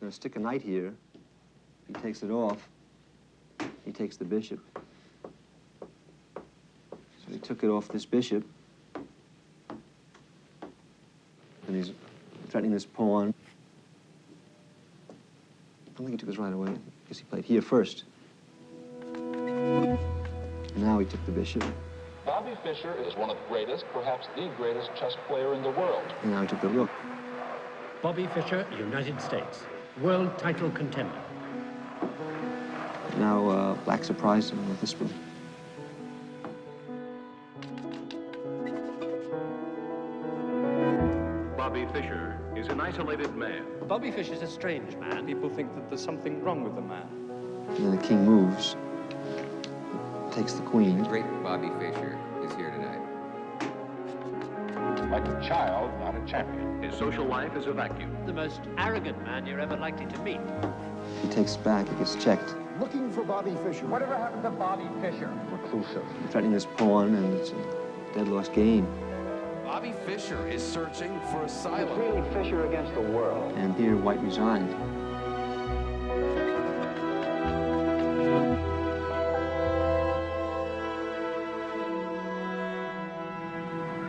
going to stick a knight here. If he takes it off, he takes the bishop. So he took it off this bishop. And he's threatening this pawn. I don't think he took this right away. I guess he played here first. Now he took the bishop. Bobby Fischer is one of the greatest, perhaps the greatest chess player in the world. And now he took the rook. Bobby Fischer, United States, world title contender. Now black surprised him with this move. Bobby Fischer is an isolated man. Bobby Fischer's a strange man. People think that there's something wrong with the man. And then the king moves, takes the queen. The great Bobby Fischer is here tonight. Like a child, not a champion. His social life is a vacuum. The most arrogant man you're ever likely to meet. If he takes back, it gets checked. Looking for Bobby Fischer. Whatever happened to Bobby Fischer? Reclusive. Threatening this pawn, and it's a dead-loss game. Bobby Fischer is searching for asylum. It's really Fischer against the world. And here, white resigned.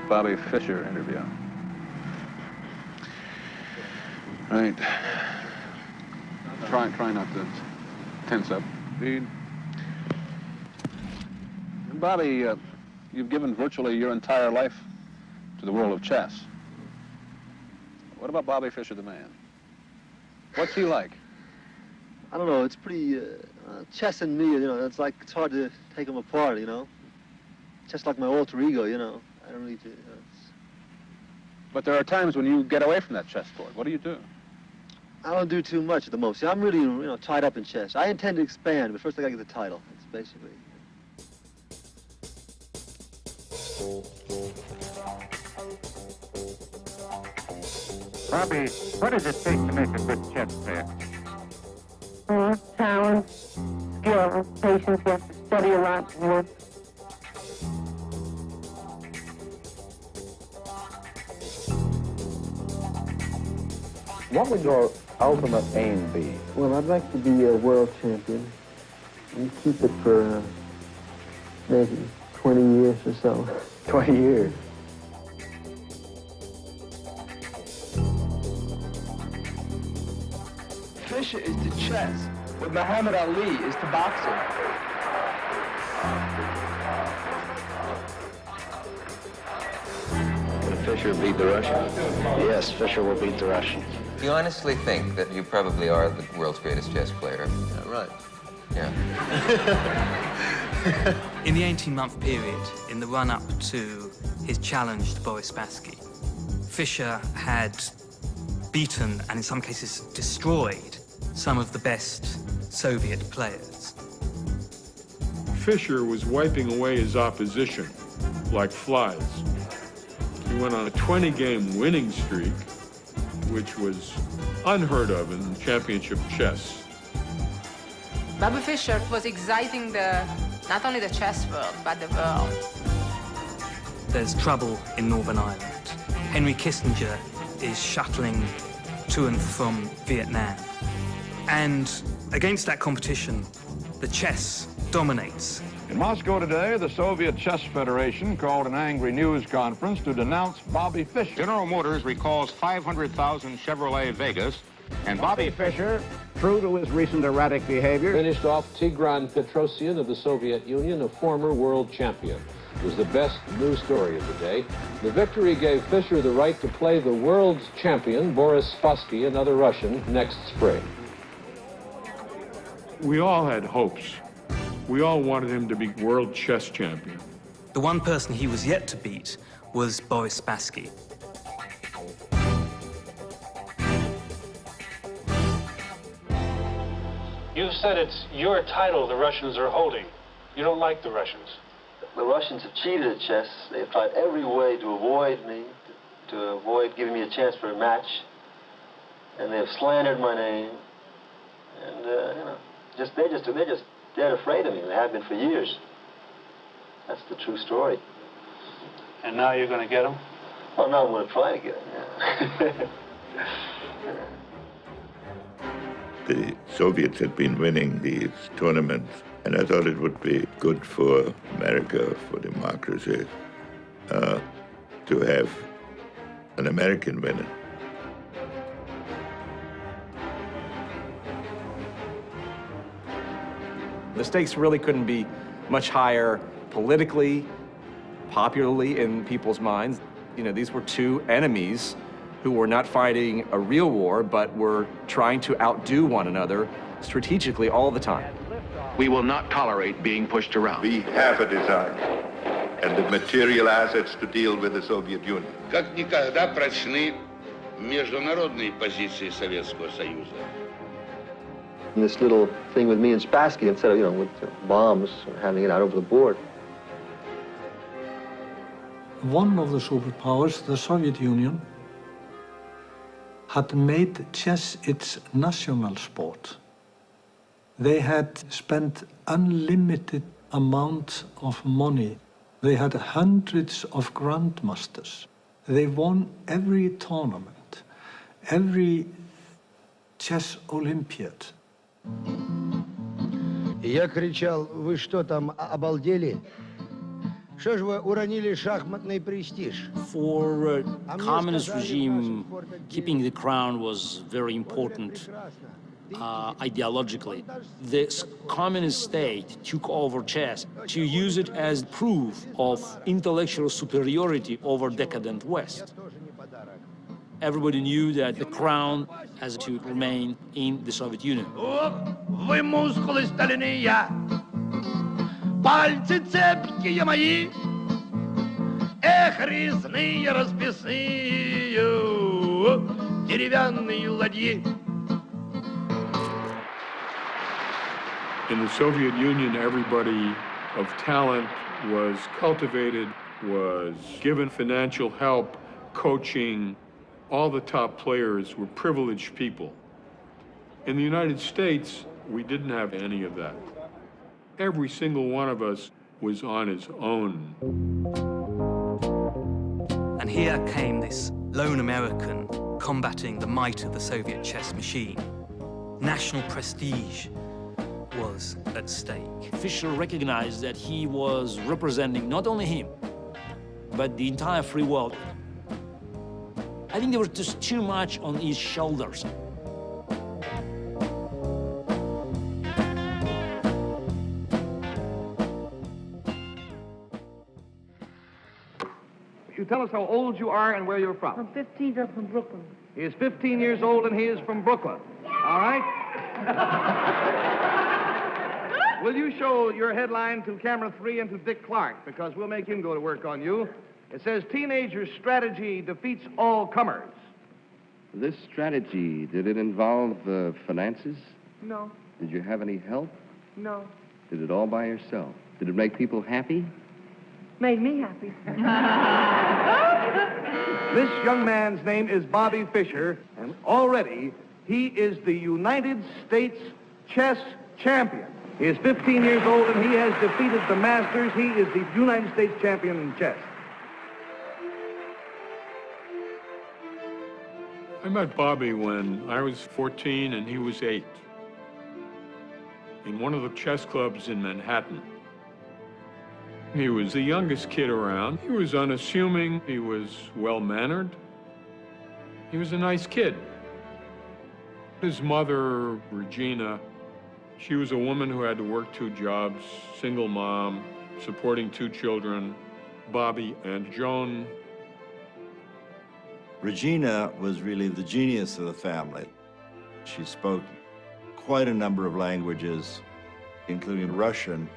Bobby Fischer interview. Right. Try not to tense up. Read. Bobby, you've given virtually your entire life to the world of chess. What about Bobby Fischer, the man? What's he like? I don't know, it's pretty, chess and me, you know, it's like, it's hard to take them apart, you know? Just like my alter ego, you know? I don't need to, you know, But there are times when you get away from that chessboard. What do you do? I don't do too much at the most. See, I'm really, you know, tied up in chess. I intend to expand, but first I gotta get the title. That's basically. Bobby, what does it take to make a good chess player? Talent, skill, patience. You have to study a lot and work. What would your ultimate aim be? Well, I'd like to be a world champion and keep it for maybe 20 years or so. 20 years. Fischer is to chess what Muhammad Ali is to boxing. Will Fischer beat the Russian? Yes, Fischer will beat the Russian. Do you honestly think that you probably are the world's greatest chess player? Right. Yeah. In the 18-month period, in the run-up to his challenge to Boris Spassky, Fischer had beaten, and in some cases destroyed, some of the best Soviet players. Fischer was wiping away his opposition like flies. He went on a 20-game winning streak, which was unheard of in championship chess. Bobby Fischer was exciting not only the chess world, but the world. There's trouble in Northern Ireland. Henry Kissinger is shuttling to and from Vietnam. And against that competition, the chess dominates. In Moscow today, the Soviet Chess Federation called an angry news conference to denounce Bobby Fischer. General Motors recalls 500,000 Chevrolet Vegas, and Bobby Fischer, True to his recent erratic behavior, finished off Tigran Petrosyan of the Soviet Union, a former world champion. It was the best news story of the day. The victory gave Fischer the right to play the world's champion, Boris Spassky, another Russian, next spring. We all had hopes. We all wanted him to be world chess champion. The one person he was yet to beat was Boris Spassky. You've said it's your title the Russians are holding. You don't like the Russians. The Russians have cheated at chess. They've tried every way to avoid me, to avoid giving me a chance for a match. And they've slandered my name. And, you know, they're just dead afraid of me. They have been for years. That's the true story. And now you're going to get them? Well, now I'm going to try to get them, yeah. the Soviets had been winning these tournaments, and I thought it would be good for America, for democracy, to have an American winner. The stakes really couldn't be much higher politically, popularly in people's minds. You know, these were two enemies who were not fighting a real war, but were trying to outdo one another strategically all the time. We will not tolerate being pushed around. We have a design and the material assets to deal with the Soviet Union. Как никогда прочны международные позиции Советского Союза. This little thing with me and Spassky, instead of, with bombs, having it out over the board. One of the superpowers, the Soviet Union, had made chess its national sport. They had spent unlimited amount of money. They had hundreds of grandmasters. They won every tournament, every chess Olympiad. Я кричал: вы что там, обалдели? Что же вы уронили шахматный престиж? For communist regime, keeping the crown was very important ideologically. This communist state took over chess to use it as proof of intellectual superiority over decadent West. Everybody knew that the crown has to remain in the Soviet Union. Вы мускулы стальные, пальцы цепкие мои, эх, резные расписные, деревянные ладьи. In the Soviet Union, everybody of talent was cultivated, was given financial help, coaching. All the top players were privileged people. In the United States, we didn't have any of that. Every single one of us was on his own. And here came this lone American combating the might of the Soviet chess machine. National prestige was at stake. Fischer recognized that he was representing not only him, but the entire free world. I think there was just too much on his shoulders. You tell us how old you are and where you're from. I'm 15, I'm from Brooklyn. He is 15 years old and he is from Brooklyn. All right? Will you show your headline to camera 3 and to Dick Clark, because we'll make him go to work on you. It says, teenager strategy defeats all comers. This strategy, did it involve finances? No. Did you have any help? No. Did it all by yourself? Did it make people happy? Made me happy. This young man's name is Bobby Fischer, and already he is the United States chess champion. He is 15 years old and he has defeated the Masters. He is the United States champion in chess. I met Bobby when I was 14 and he was 8 in one of the chess clubs in Manhattan. He was the youngest kid around. He was unassuming. He was well-mannered. He was a nice kid. His mother, Regina, she was a woman who had to work 2 jobs, single mom, supporting 2 children, Bobby and Joan. Regina was really the genius of the family. She spoke quite a number of languages, including Russian.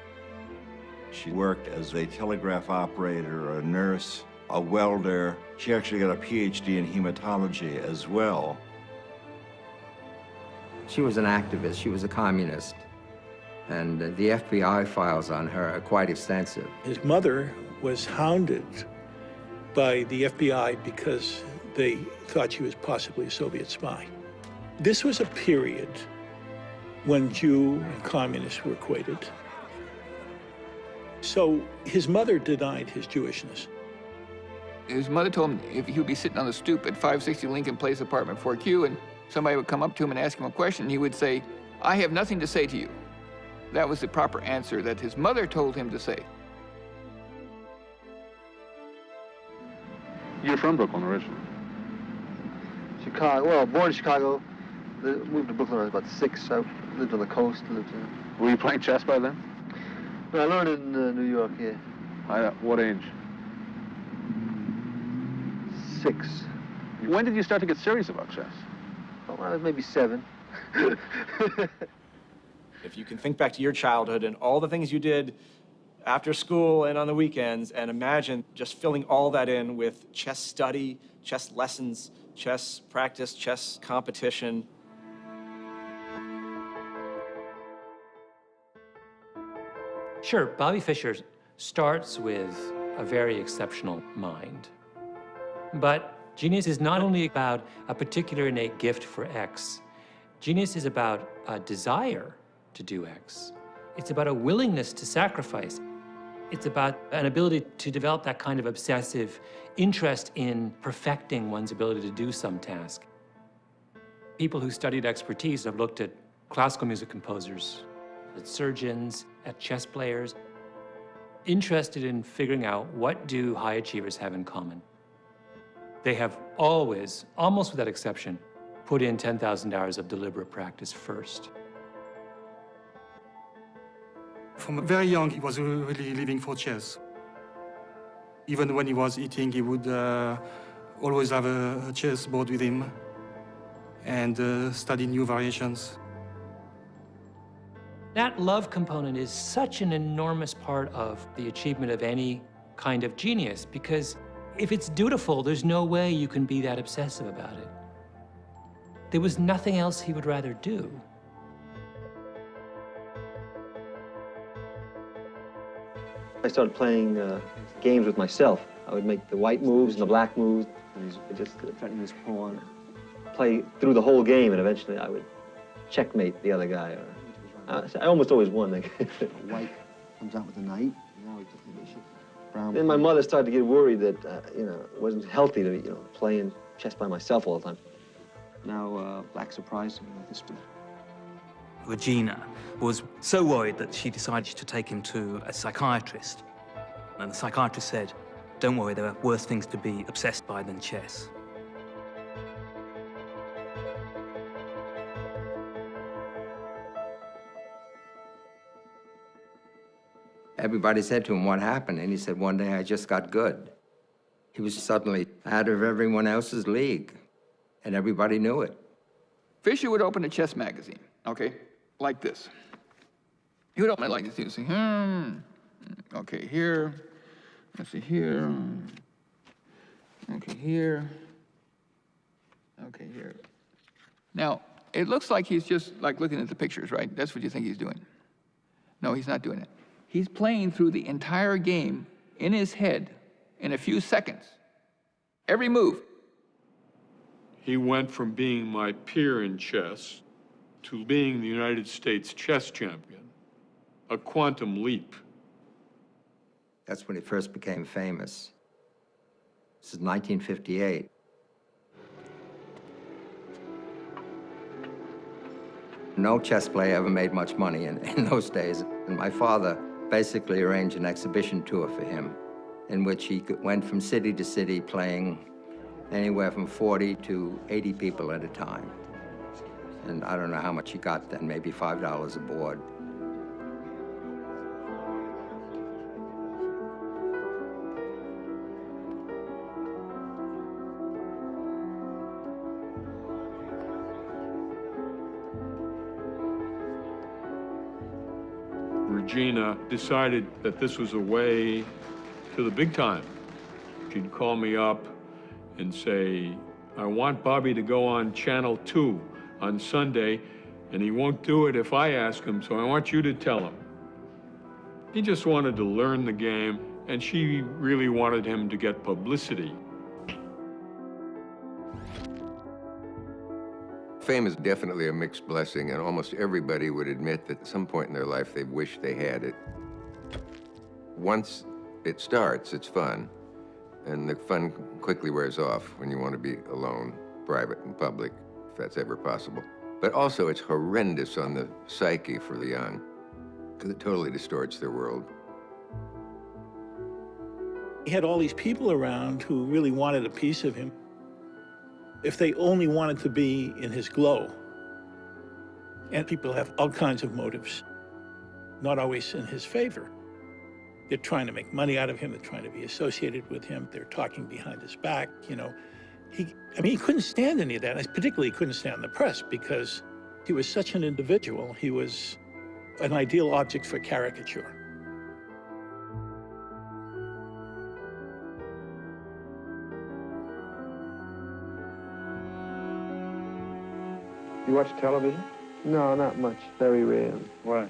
She worked as a telegraph operator, a nurse, a welder. She actually got a PhD in hematology as well. She was an activist. She was a communist. And the FBI files on her are quite extensive. His mother was hounded by the FBI because they thought she was possibly a Soviet spy. This was a period when Jew and communists were equated. So his mother denied his Jewishness. His mother told him if he would be sitting on the stoop at 560 Lincoln Place, apartment 4Q, and Somebody would come up to him and ask him a question, and he would say, "I have nothing to say to you." That was the proper answer that his mother told him to say. You're from Brooklyn originally? Chicago. Well, born in Chicago. Moved to Brooklyn when I was about 6. I lived on the coast. Were you playing chess by then? No, I learned in New York, yeah. What age? 6. When did you start to get serious about chess? Well, when I was maybe 7. If you can think back to your childhood and all the things you did after school and on the weekends, and imagine just filling all that in with chess study, chess lessons, chess practice, chess competition. Sure, Bobby Fischer starts with a very exceptional mind. But genius is not only about a particular innate gift for X. Genius is about a desire to do X. It's about a willingness to sacrifice. It's about an ability to develop that kind of obsessive interest in perfecting one's ability to do some task. People who studied expertise have looked at classical music composers, at surgeons, at chess players, interested in figuring out what do high achievers have in common. They have always, almost without exception, put in 10,000 hours of deliberate practice first. From very young, he was really living for chess. Even when he was eating, he would always have a chess board with him and study new variations. That love component is such an enormous part of the achievement of any kind of genius, because if it's dutiful, there's no way you can be that obsessive about it. There was nothing else he would rather do. I started playing games with myself. I would make the white moves and the black moves, and just threatening his pawn. Play through the whole game, and eventually I would checkmate the other guy. I almost always won. White comes out with a knight. Now he took the bishop. Brown. Then my mother started to get worried that it wasn't healthy to be playing chess by myself all the time. Now black surprised me with this. Regina was so worried that she decided to take him to a psychiatrist. And the psychiatrist said, "Don't worry, there are worse things to be obsessed by than chess." Everybody said to him, "What happened?" And he said, "One day I just got good." He was suddenly out of everyone else's league, and everybody knew it. Fischer would open a chess magazine, okay, like this. He would open it like this. He would say, okay, here, let's see, here, okay, here, okay, here. Now, it looks like he's just like looking at the pictures, right? That's what you think he's doing. No, he's not doing it. He's playing through the entire game in his head in a few seconds. Every move. He went from being my peer in chess to being the United States chess champion. A quantum leap. That's when he first became famous. This is 1958. No chess player ever made much money in those days. And my father basically arranged an exhibition tour for him in which he went from city to city playing anywhere from 40 to 80 people at a time. And I don't know how much he got then, maybe $5 a board. Regina decided that this was a way to the big time. She'd call me up and say, "I want Bobby to go on Channel 2 on Sunday, and he won't do it if I ask him, so I want you to tell him." He just wanted to learn the game, and she really wanted him to get publicity. Fame is definitely a mixed blessing, and almost everybody would admit that at some point in their life they wish they had it. Once it starts, it's fun, and the fun quickly wears off when you want to be alone, private and public. that's ever possible. But also, it's horrendous on the psyche for the young, because it totally distorts their world. He had all these people around who really wanted a piece of him. If they only wanted to be in his glow. And people have all kinds of motives, not always in his favor. They're trying to make money out of him. They're trying to be associated with him. They're talking behind his back, you know. He couldn't stand any of that. Particularly, he couldn't stand the press because he was such an individual. He was an ideal object for caricature. You watch television? No, not much. Very rarely. Why?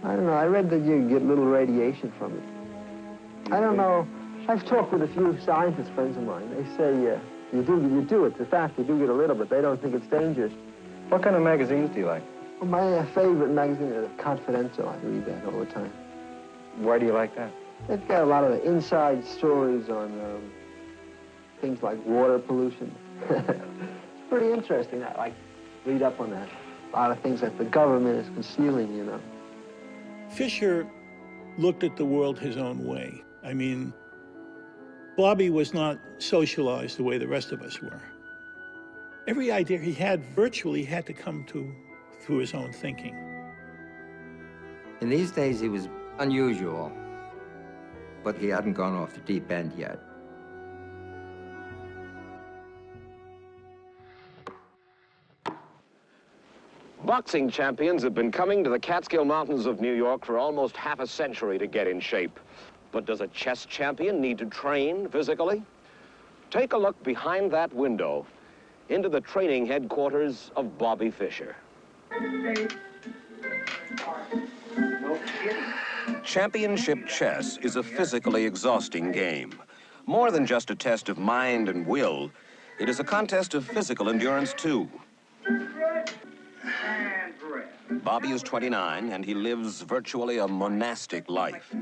I don't know. I read that you get little radiation from it. I don't know. I've talked with a few scientist friends of mine. They say you do. It's a fact. You do get a little, but they don't think it's dangerous. What kind of magazines do you like? Well, my favorite magazine is Confidential. I read that all the time. Why do you like that? They've got a lot of the inside stories on things like water pollution. It's pretty interesting. I like read up on that. A lot of things that the government is concealing, you know. Fischer looked at the world his own way. I mean, Bobby was not socialized the way the rest of us were. Every idea he had virtually had to come through his own thinking. In these days, he was unusual, but he hadn't gone off the deep end yet. Boxing champions have been coming to the Catskill Mountains of New York for almost half a century to get in shape. But does a chess champion need to train physically? Take a look behind that window into the training headquarters of Bobby Fischer. Championship chess is a physically exhausting game. More than just a test of mind and will, it is a contest of physical endurance too. Bobby is 29, and he lives virtually a monastic life.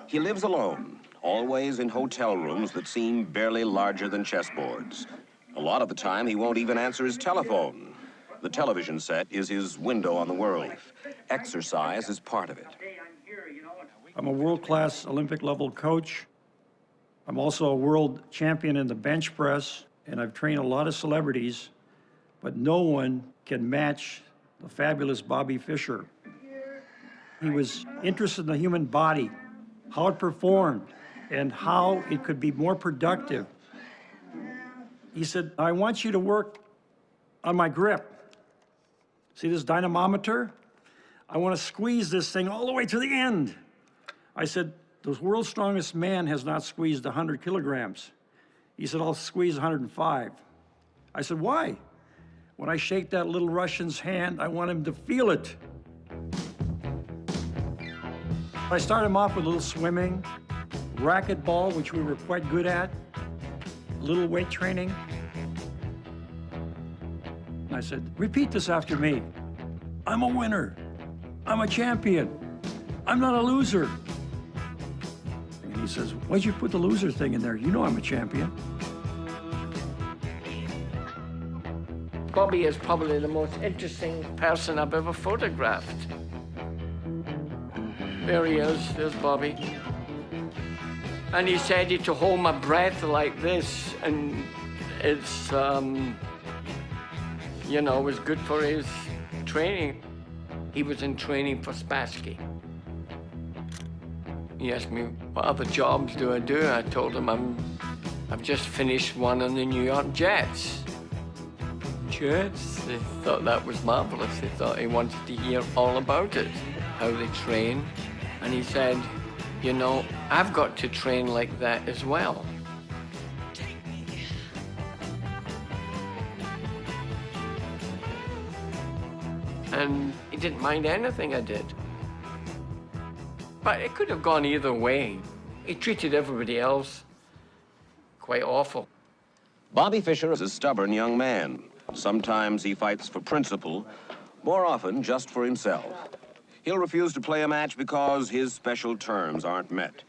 He lives alone, always in hotel rooms that seem barely larger than chessboards. A lot of the time, he won't even answer his telephone. The television set is his window on the world. Exercise is part of it. I'm a world-class Olympic-level coach. I'm also a world champion in the bench press, and I've trained a lot of celebrities, but no one can match the fabulous Bobby Fischer. He was interested in the human body, how it performed, and how it could be more productive. He said, I want you to work on my grip. See this dynamometer? I want to squeeze this thing all the way to the end. I said, the world's strongest man has not squeezed 100 kilograms. He said, I'll squeeze 105. I said, why? When I shake that little Russian's hand, I want him to feel it. I started him off with a little swimming, racquetball, which we were quite good at, a little weight training. And I said, repeat this after me. I'm a winner. I'm a champion. I'm not a loser. And he says, why'd you put the loser thing in there? You know I'm a champion. Bobby is probably the most interesting person I've ever photographed. There he is, there's Bobby. And he said he to hold my breath like this, and it's, you know, it was good for his training. He was in training for Spassky. He asked me, what other jobs do? I told him I've just finished one on the New York Jets. Jets? They thought that was marvelous. They thought he wanted to hear all about it, how they train. And he said, you know, I've got to train like that as well. And he didn't mind anything I did. But it could have gone either way. He treated everybody else quite awful. Bobby Fischer is a stubborn young man. Sometimes he fights for principle, more often just for himself. He'll refuse to play a match because his special terms aren't met.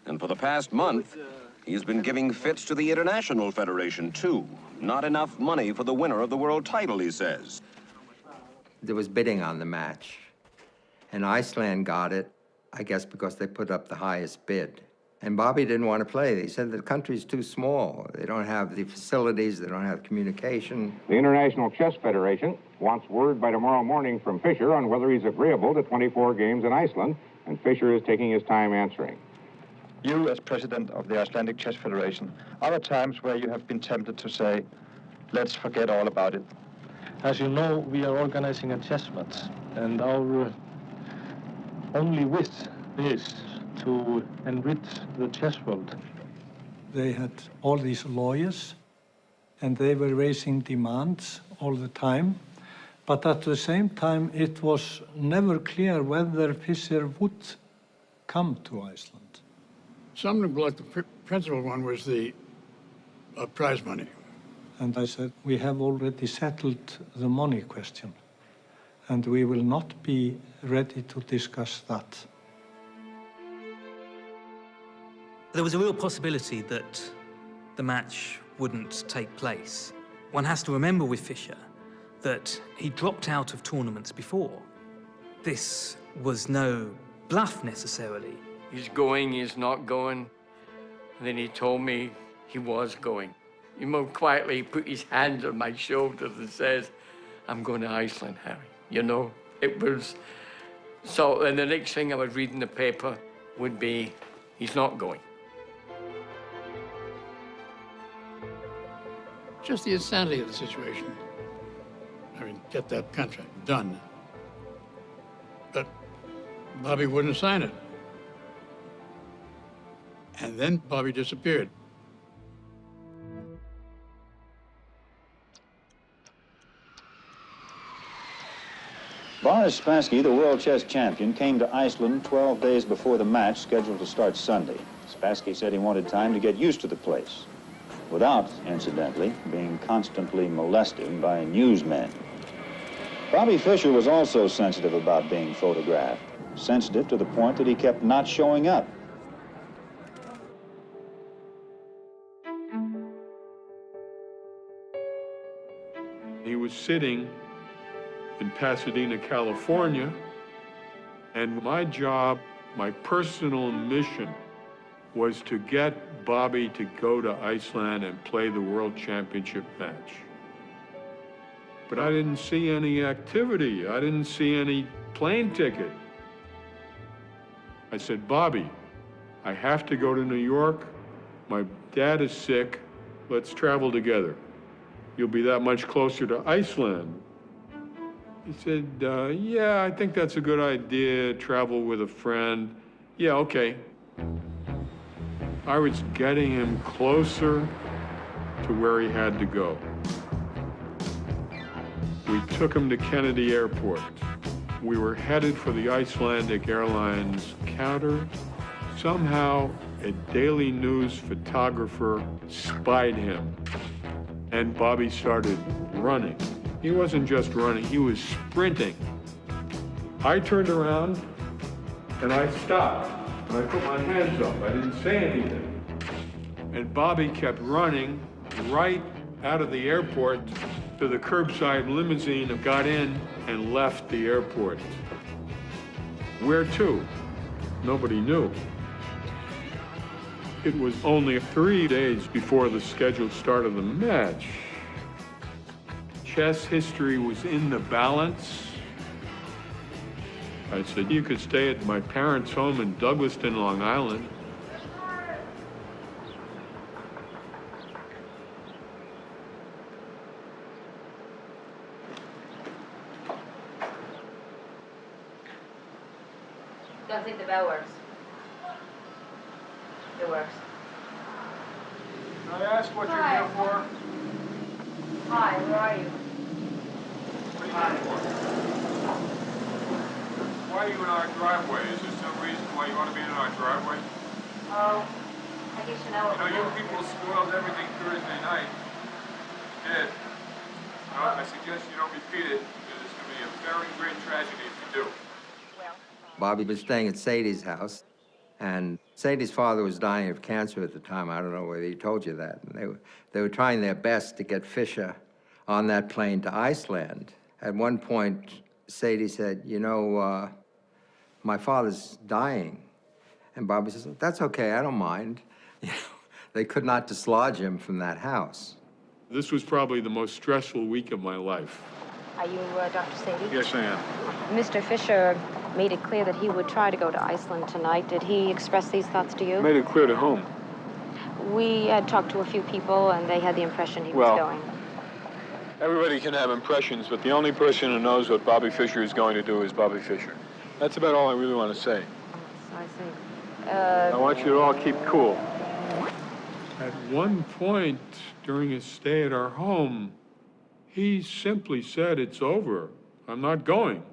And for the past month, he's been giving fits to the International Federation, too, Not enough money for the winner of the world title, he says. There was bidding on the match, and Iceland got it, I guess because they put up the highest bid. And Bobby didn't want to play. He said the country's too small. They don't have the facilities, they don't have communication. The International Chess Federation wants word by tomorrow morning from Fischer on whether he's agreeable to 24 games in Iceland, and Fischer is taking his time answering. You, as president of the Icelandic Chess Federation, are there times where you have been tempted to say, let's forget all about it? As you know, we are organizing a chess match, and our only wish is to enrich the chess world. They had all these lawyers, and they were raising demands all the time. But at the same time, it was never clear whether Fischer would come to Iceland. Some like the principal one was the prize money. And I said, we have already settled the money question, and we will not be ready to discuss that. There was a real possibility that the match wouldn't take place. One has to remember with Fischer that he dropped out of tournaments before. This was no bluff necessarily. He's going, he's not going. And then he told me he was going. He more quietly put his hands on my shoulders and says, I'm going to Iceland, Harry. You know, it was... So, and the next thing I was reading the paper would be, he's not going. Just the insanity of the situation. I mean, get that contract done. But Bobby wouldn't sign it. And then Bobby disappeared. Boris Spassky, the world chess champion, came to Iceland 12 days before the match scheduled to start Sunday. Spassky said he wanted time to get used to the place, without, incidentally, being constantly molested by newsmen. Bobby Fischer was also sensitive about being photographed, sensitive to the point that he kept not showing up. He was sitting in Pasadena, California, and my job, my personal mission, was to get Bobby to go to Iceland and play the World Championship match. But I didn't see any activity. I didn't see any plane ticket. I said, Bobby, I have to go to New York. My dad is sick. Let's travel together. You'll be that much closer to Iceland. He said, yeah, I think that's a good idea, travel with a friend. Yeah, okay. I was getting him closer to where he had to go. We took him to Kennedy Airport. We were headed for the Icelandic Airlines counter. Somehow, a Daily News photographer spied him, and Bobby started running. He wasn't just running, he was sprinting. I turned around, and I stopped. And I put my hands up. I didn't say anything. And Bobby kept running right out of the airport to the curbside limousine and got in and left the airport. Where to? Nobody knew. It was only 3 days before the scheduled start of the match. Chess history was in the balance. I said, you could stay at my parents' home in Douglaston, Long Island. Don't think the bell works. It works. Can I ask what you're here for? Hi, where are you? What are you here for? Why are you in our driveway? Is there some reason why you want to be in our driveway? Oh, I guess you know what You know, you people spoiled everything Thursday night. You did. No, I suggest you don't repeat it, because it's going to be a very great tragedy if you do. Bobby was staying at Sadie's house, And Sadie's father was dying of cancer at the time. I don't know whether he told you that. And they were trying their best to get Fischer on that plane to Iceland. At one point, Sadie said, you know, my father's dying. And Bobby says, that's okay, I don't mind. You know, they could not dislodge him from that house. This was probably the most stressful week of my life. Are you Dr. Sadie? Yes, I am. Mr. Fischer made it clear that he would try to go to Iceland tonight. Did he express these thoughts to you? Made it clear to whom? We had talked to a few people, and they had the impression he was going. Everybody can have impressions, but the only person who knows what Bobby Fischer is going to do is Bobby Fischer. That's about all I really want to say. I see. I want you to all keep cool. At one point during his stay at our home, he simply said, it's over. I'm not going.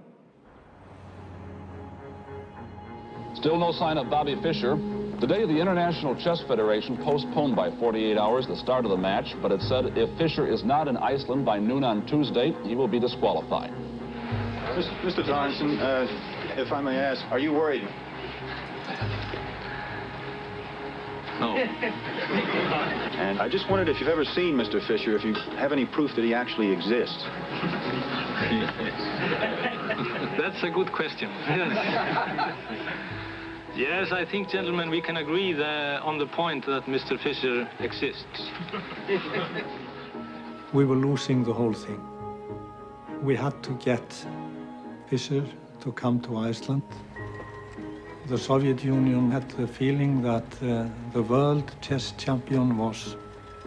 Still no sign of Bobby Fischer. Today, the International Chess Federation postponed by 48 hours the start of the match, but it said if Fischer is not in Iceland by noon on Tuesday, he will be disqualified. Mr. Johnson, if I may ask, are you worried? No. And I just wondered if you've ever seen Mr. Fischer, if you have any proof that he actually exists. That's a good question. Yes, I think, gentlemen, we can agree on the point that Mr. Fischer exists. We were losing the whole thing. We had to get Fischer to come to Iceland. The Soviet Union had the feeling that the world chess champion was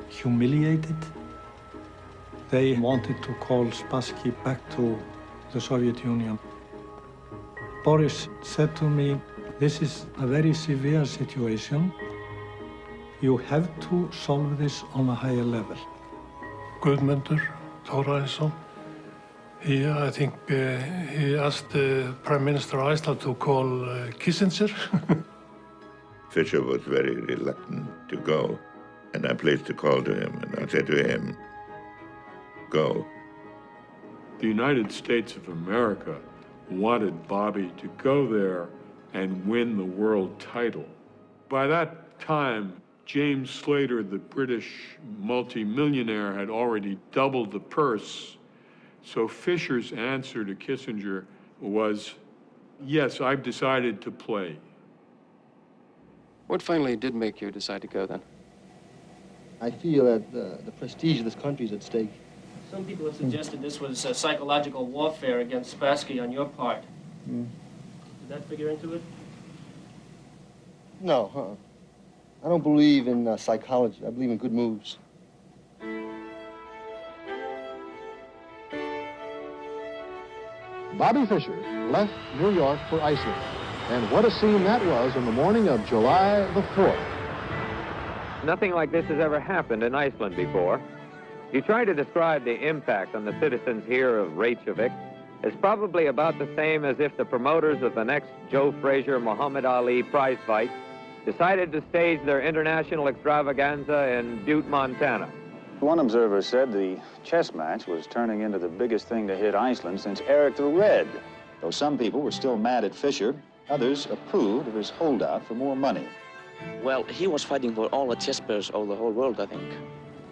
humiliated. They wanted to call Spassky back to the Soviet Union. Boris said to me, this is a very severe situation. You have to solve this on a higher level. Guðmundur Thorarinsson, I think he asked the Prime Minister of Iceland to call Kissinger. Fischer was very reluctant to go, and I placed a call to him, and I said to him, go. The United States of America wanted Bobby to go there and win the world title. By that time, James Slater, the British multimillionaire, had already doubled the purse. So Fischer's answer to Kissinger was, yes, I've decided to play. What finally did make you decide to go then? I feel that the prestige of this country is at stake. Some people have suggested this was psychological warfare against Spassky on your part. Did that figure into it? No, I don't believe in psychology. I believe in good moves. Bobby Fischer left New York for Iceland. And what a scene that was on the morning of July the 4th. Nothing like this has ever happened in Iceland before. You try to describe the impact on the citizens here of Reykjavik. It's probably about the same as if the promoters of the next Joe Frazier Muhammad Ali prize fight decided to stage their international extravaganza in Butte, Montana. One observer said the chess match was turning into the biggest thing to hit Iceland since Eric the Red. Though some people were still mad at Fischer, others approved of his holdout for more money. Well, he was fighting for all the chess players of the whole world, I think.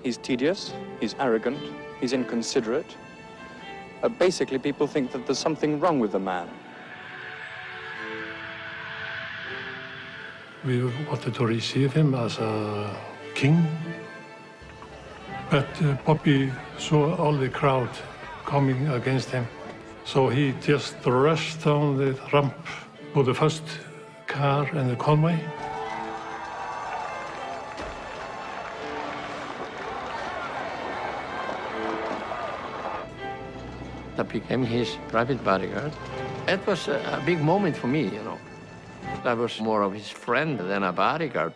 He's tedious, he's arrogant, he's inconsiderate. Basically, people think that there's something wrong with the man. We wanted to receive him as a king. But Bobby saw all the crowd coming against him. So he just rushed down the ramp for the first car in the convoy. I became his private bodyguard. It was a big moment for me, you know. I was more of his friend than a bodyguard.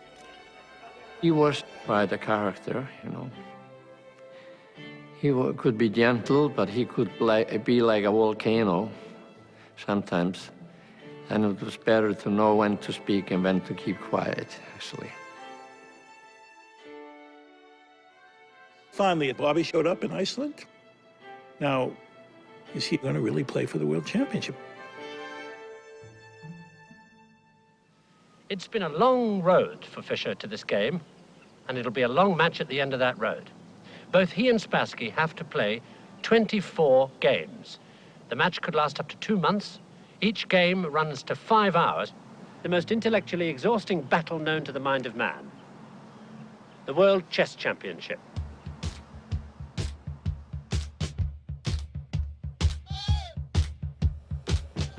He was quite a character, you know. He could be gentle, but he could be like a volcano sometimes. And it was better to know when to speak and when to keep quiet, actually. Finally, Bobby showed up in Iceland. Now, is he going to really play for the World Championship? It's been a long road for Fischer to this game, and it'll be a long match at the end of that road. Both he and Spassky have to play 24 games. The match could last up to 2 months. Each game runs to 5 hours. The most intellectually exhausting battle known to the mind of man. The World Chess Championship.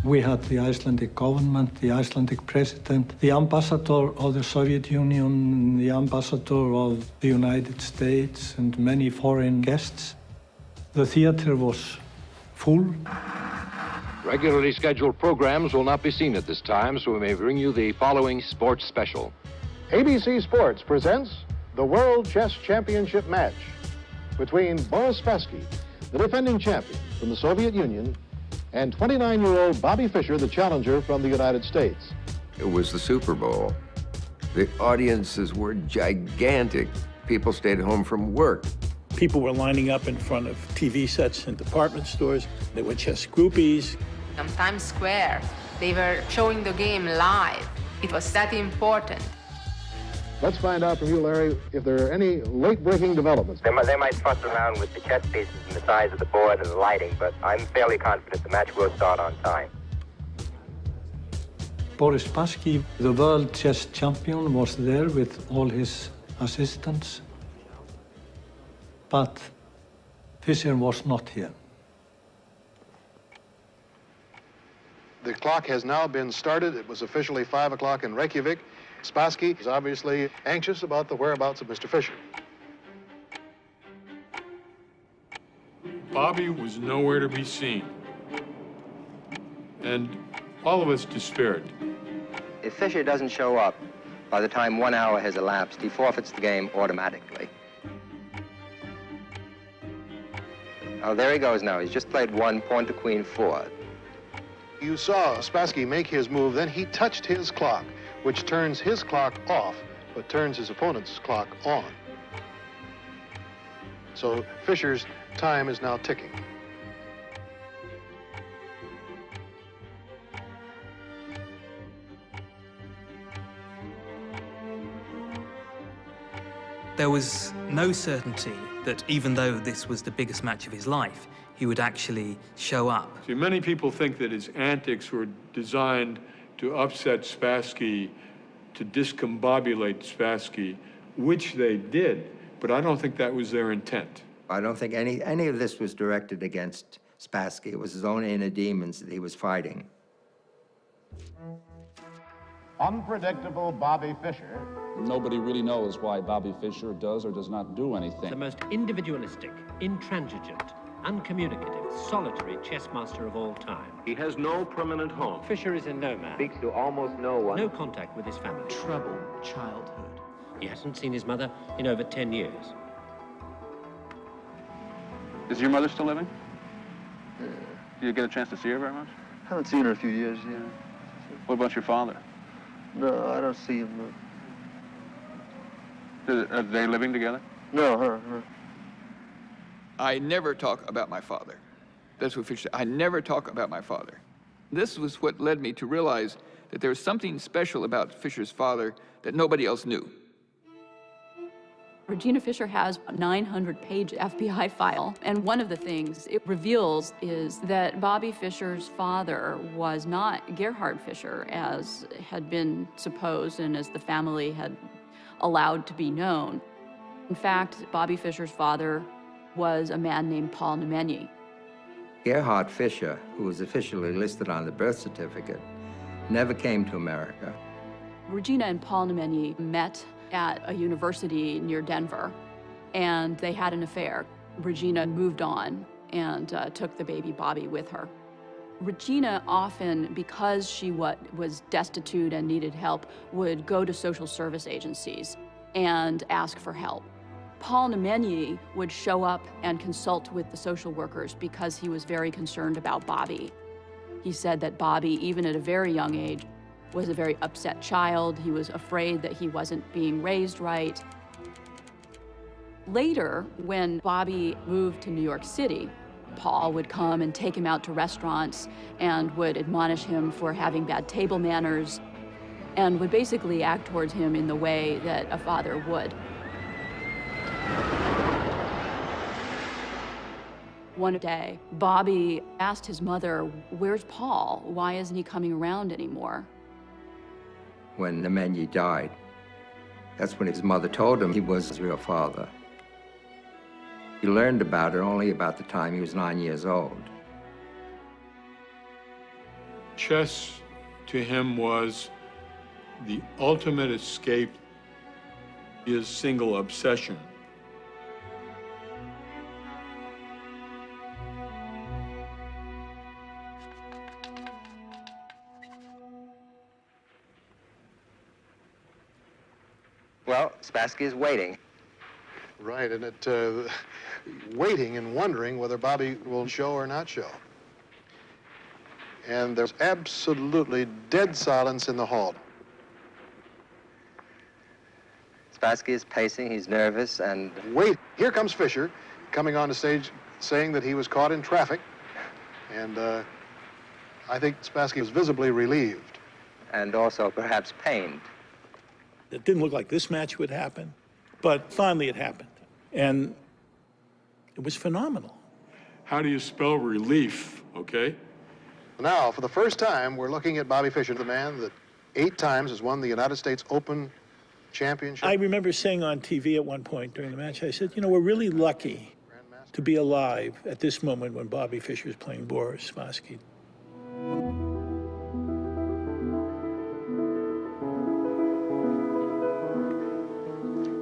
We had the Icelandic government, the Icelandic president, the ambassador of the Soviet Union, the ambassador of the United States, and many foreign guests. The theater was full. Regularly scheduled programs will not be seen at this time, so we may bring you the following sports special. ABC Sports presents the World Chess Championship match between Boris Spassky, the defending champion from the Soviet Union, and 29-year-old Bobby Fischer, the challenger from the United States. It was the Super Bowl. The audiences were gigantic. People stayed home from work. People were lining up in front of TV sets in department stores. There were chess groupies. On Times Square, they were showing the game live. It was that important. Let's find out from you, Larry, if there are any late-breaking developments. They might fuss around with the chess pieces and the size of the board and the lighting, but I'm fairly confident the match will start on time. Boris Spassky, the world chess champion, was there with all his assistants. But Fischer was not here. The clock has now been started. It was officially 5 o'clock in Reykjavik. Spassky is obviously anxious about the whereabouts of Mr. Fischer. Bobby was nowhere to be seen. And all of us despaired. If Fischer doesn't show up by the time 1 hour has elapsed, he forfeits the game automatically. Oh, there he goes now. He's just played one pawn to queen 4. You saw Spassky make his move, then he touched his clock, which turns his clock off, but turns his opponent's clock on. So Fischer's time is now ticking. There was no certainty that even though this was the biggest match of his life, he would actually show up. See, many people think that his antics were designed to upset Spassky, to discombobulate Spassky, which they did, but I don't think that was their intent. I don't think any of this was directed against Spassky. It was his own inner demons that he was fighting. Unpredictable Bobby Fischer. Nobody really knows why Bobby Fischer does or does not do anything. The most individualistic, intransigent, uncommunicative, solitary chess master of all time. He has no permanent home. Fischer is a nomad. Speaks to almost no one. No contact with his family. Troubled childhood. He hasn't seen his mother in over 10 years. Is your mother still living? Do you get a chance to see her very much? Haven't seen her in a few years, yeah. What about your father? No, I don't see him. Are they living together? No, her. I never talk about my father. That's what Fischer said. I never talk about my father. This was what led me to realize that there was something special about Fischer's father that nobody else knew. Regina Fischer has a 900-page FBI file, and one of the things it reveals is that Bobby Fischer's father was not Gerhard Fischer, as had been supposed and as the family had allowed to be known. In fact, Bobby Fischer's father was a man named Paul Nemenyi. Gerhard Fischer, who was officially listed on the birth certificate, never came to America. Regina and Paul Nemenyi met at a university near Denver, and they had an affair. Regina moved on and took the baby Bobby with her. Regina often, because she was destitute and needed help, would go to social service agencies and ask for help. Paul Nemenyi would show up and consult with the social workers because he was very concerned about Bobby. He said that Bobby, even at a very young age, was a very upset child. He was afraid that he wasn't being raised right. Later, when Bobby moved to New York City, Paul would come and take him out to restaurants and would admonish him for having bad table manners. and would basically act towards him in the way that a father would. One day, Bobby asked his mother, "Where's Paul? Why isn't he coming around anymore?" When Nemanja died, that's when his mother told him he was his real father. He learned about it only about the time he was 9 years old. Chess to him was the ultimate escape, his single obsession. Well, Spassky is waiting. Right, and waiting and wondering whether Bobby will show or not show. And there's absolutely dead silence in the hall. Spassky is pacing, he's nervous, and... Wait, here comes Fischer, coming on the stage saying that he was caught in traffic. And I think Spassky was visibly relieved. And also perhaps pained. It didn't look like this match would happen, but finally it happened. And it was phenomenal. How do you spell relief, okay? Now, for the first time, we're looking at Bobby Fischer, the man that 8 times has won the United States Open Championship. I remember saying on TV at one point during the match, I said, you know, we're really lucky to be alive at this moment when Bobby Fischer is playing Boris Spassky.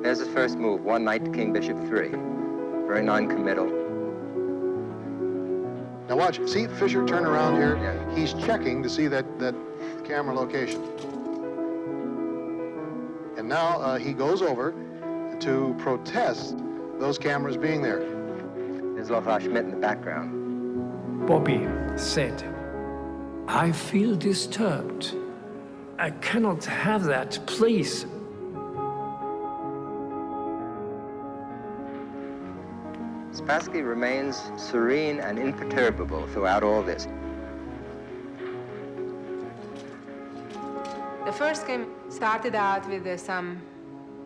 There's his first move, one knight to king, bishop 3. Very non-committal. Now watch, see Fischer turn around here? Yeah. He's checking to see that camera location. And now he goes over to protest those cameras being there. There's Lothar Schmidt in the background. Bobby said, "I feel disturbed. I cannot have that, please." Spassky remains serene and imperturbable throughout all this. The first game started out with some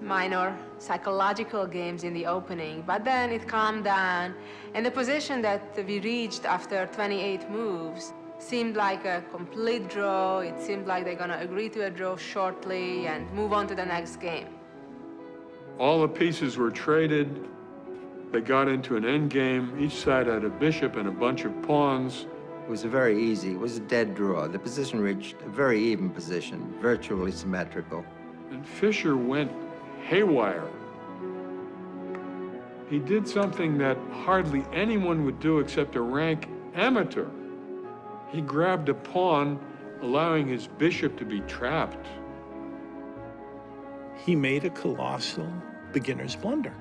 minor psychological games in the opening, but then it calmed down, and the position that we reached after 28 moves seemed like a complete draw. It seemed like they're gonna agree to a draw shortly and move on to the next game. All the pieces were traded. They got into an end game. Each side had a bishop and a bunch of pawns. It was very easy. It was a dead draw. The position reached a very even position, virtually symmetrical. And Fischer went haywire. He did something that hardly anyone would do except a rank amateur. He grabbed a pawn, allowing his bishop to be trapped. He made a colossal beginner's blunder.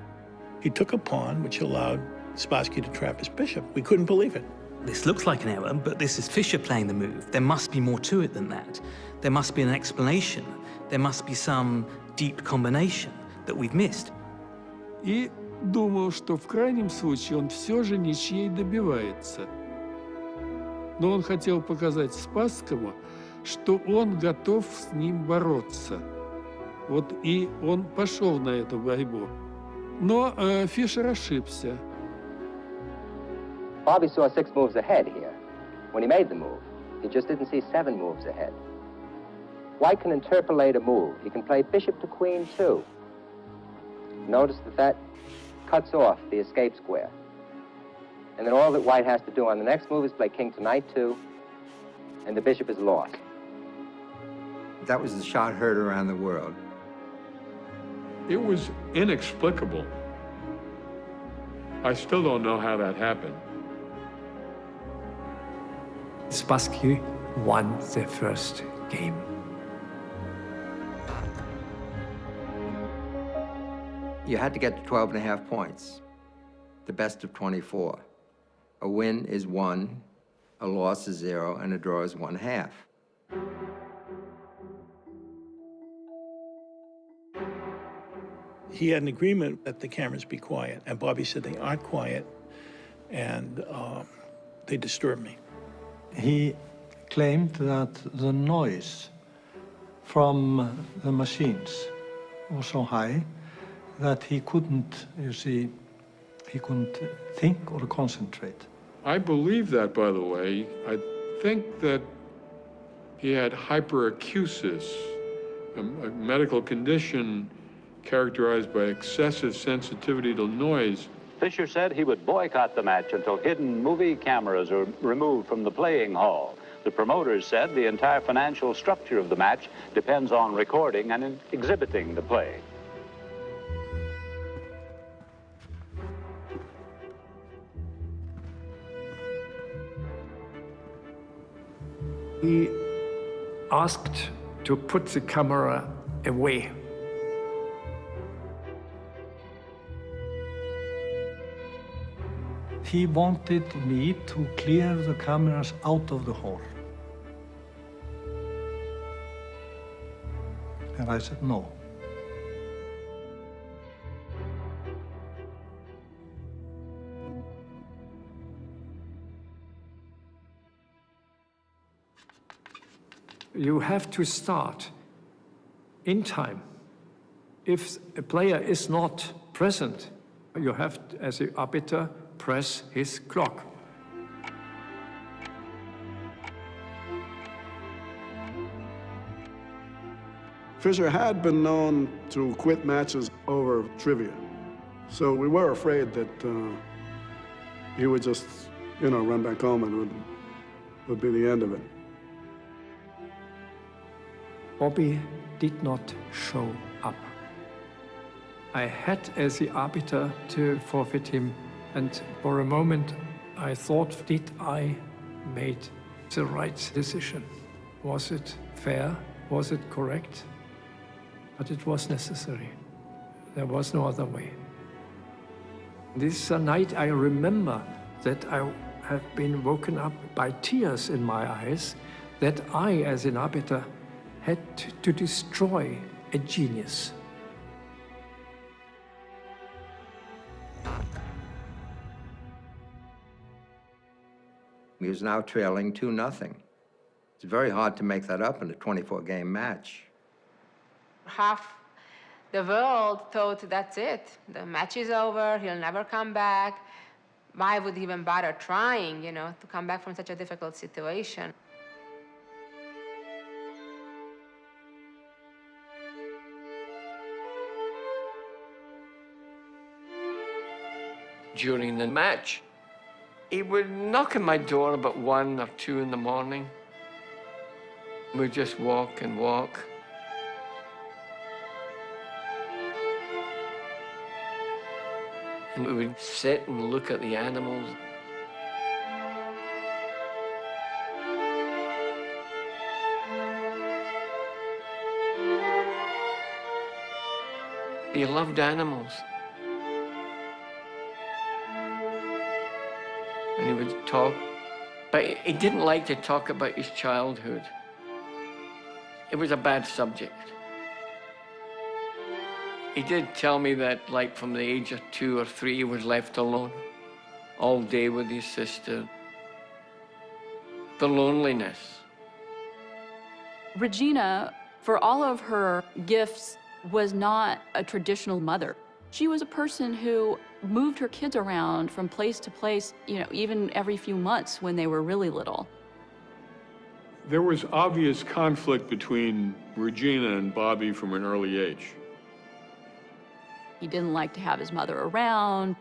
He took a pawn, which allowed Spassky to trap his bishop. We couldn't believe it. This looks like an error, but this is Fischer playing the move. There must be more to it than that. There must be an explanation. There must be some deep combination that we've missed. И думал, что в крайнем случае он все же ничьей добивается. Но он хотел показать Спасскому, что он готов с ним бороться. Вот и он пошел на эту борьбу. Но Фишер ошибся. Bobby saw 6 moves ahead here. When he made the move, he just didn't see 7 moves ahead. White can interpolate a move. He can play bishop to queen, too. Notice that cuts off the escape square. And then all that White has to do on the next move is play king to knight 2, and the bishop is lost. That was the shot heard around the world. It was inexplicable. I still don't know how that happened. Spassky won the first game. You had to get to 12.5 points, the best of 24. A win is 1, a loss is 0, and a draw is 1/2. He had an agreement that the cameras be quiet, and Bobby said they aren't quiet, and they disturb me. He claimed that the noise from the machines was so high that he couldn't, you see, he couldn't think or concentrate. I believe that, by the way. I think that he had hyperacusis, a medical condition characterized by excessive sensitivity to noise. Fischer said he would boycott the match until hidden movie cameras are removed from the playing hall. The promoters said the entire financial structure of the match depends on recording and exhibiting the play. He asked to put the camera away. He wanted me to clear the cameras out of the hall. And I said no. You have to start in time. If a player is not present, you have, as an arbiter, press his clock. Fischer had been known to quit matches over trivia. So we were afraid that he would just, you know, run back home and would be the end of it. Bobby did not show up. I had, as the arbiter, to forfeit him. And for a moment, I thought, did I make the right decision? Was it fair? Was it correct? But it was necessary. There was no other way. This night, I remember that I have been woken up by tears in my eyes, that I, as an arbiter, had to destroy a genius. He was now trailing 2-0. It's very hard to make that up in a 24-game match. Half the world thought that's it. The match is over, he'll never come back. Why would he even bother trying, you know, to come back from such a difficult situation? During the match, he would knock on my door about 1 or 2 in the morning. We'd just walk and walk. And we would sit and look at the animals. He loved animals. And he would talk, but he didn't like to talk about his childhood. It was a bad subject. He did tell me that, like, from the age of 2 or 3, he was left alone all day with his sister. The loneliness. Regina, for all of her gifts, was not a traditional mother. She was a person who moved her kids around from place to place, you know, even every few months when they were really little. There was obvious conflict between Regina and Bobby from an early age. He didn't like to have his mother around.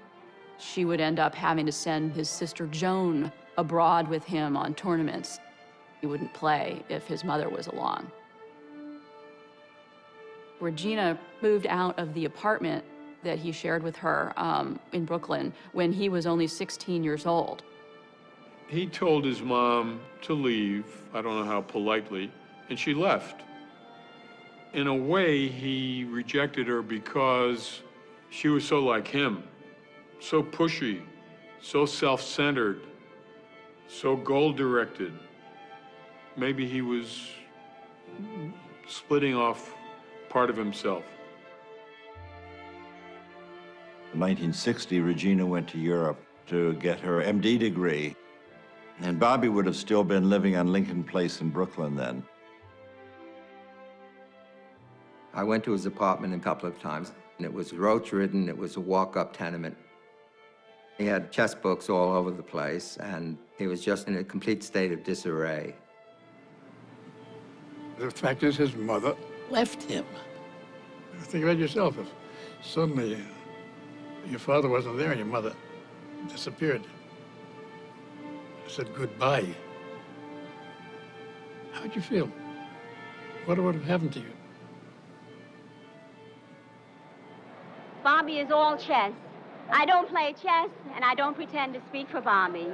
She would end up having to send his sister Joan abroad with him on tournaments. He wouldn't play if his mother was along. Regina moved out of the apartment that he shared with her in Brooklyn when he was only 16 years old. He told his mom to leave, I don't know how politely, and she left. In a way, he rejected her because she was so like him, so pushy, so self-centered, so goal-directed. Maybe he was splitting off part of himself. In 1960, Regina went to Europe to get her MD degree, and Bobby would have still been living on Lincoln Place in Brooklyn then. I went to his apartment a couple of times, and it was roach-ridden. It was a walk-up tenement. He had chess books all over the place, and he was just in a complete state of disarray. The fact is, his mother left him. Think about yourself. If suddenly your father wasn't there and your mother disappeared, said goodbye, how'd you feel? What would have happened to you? Bobby is all chess. I don't play chess, and I don't pretend to speak for Bobby.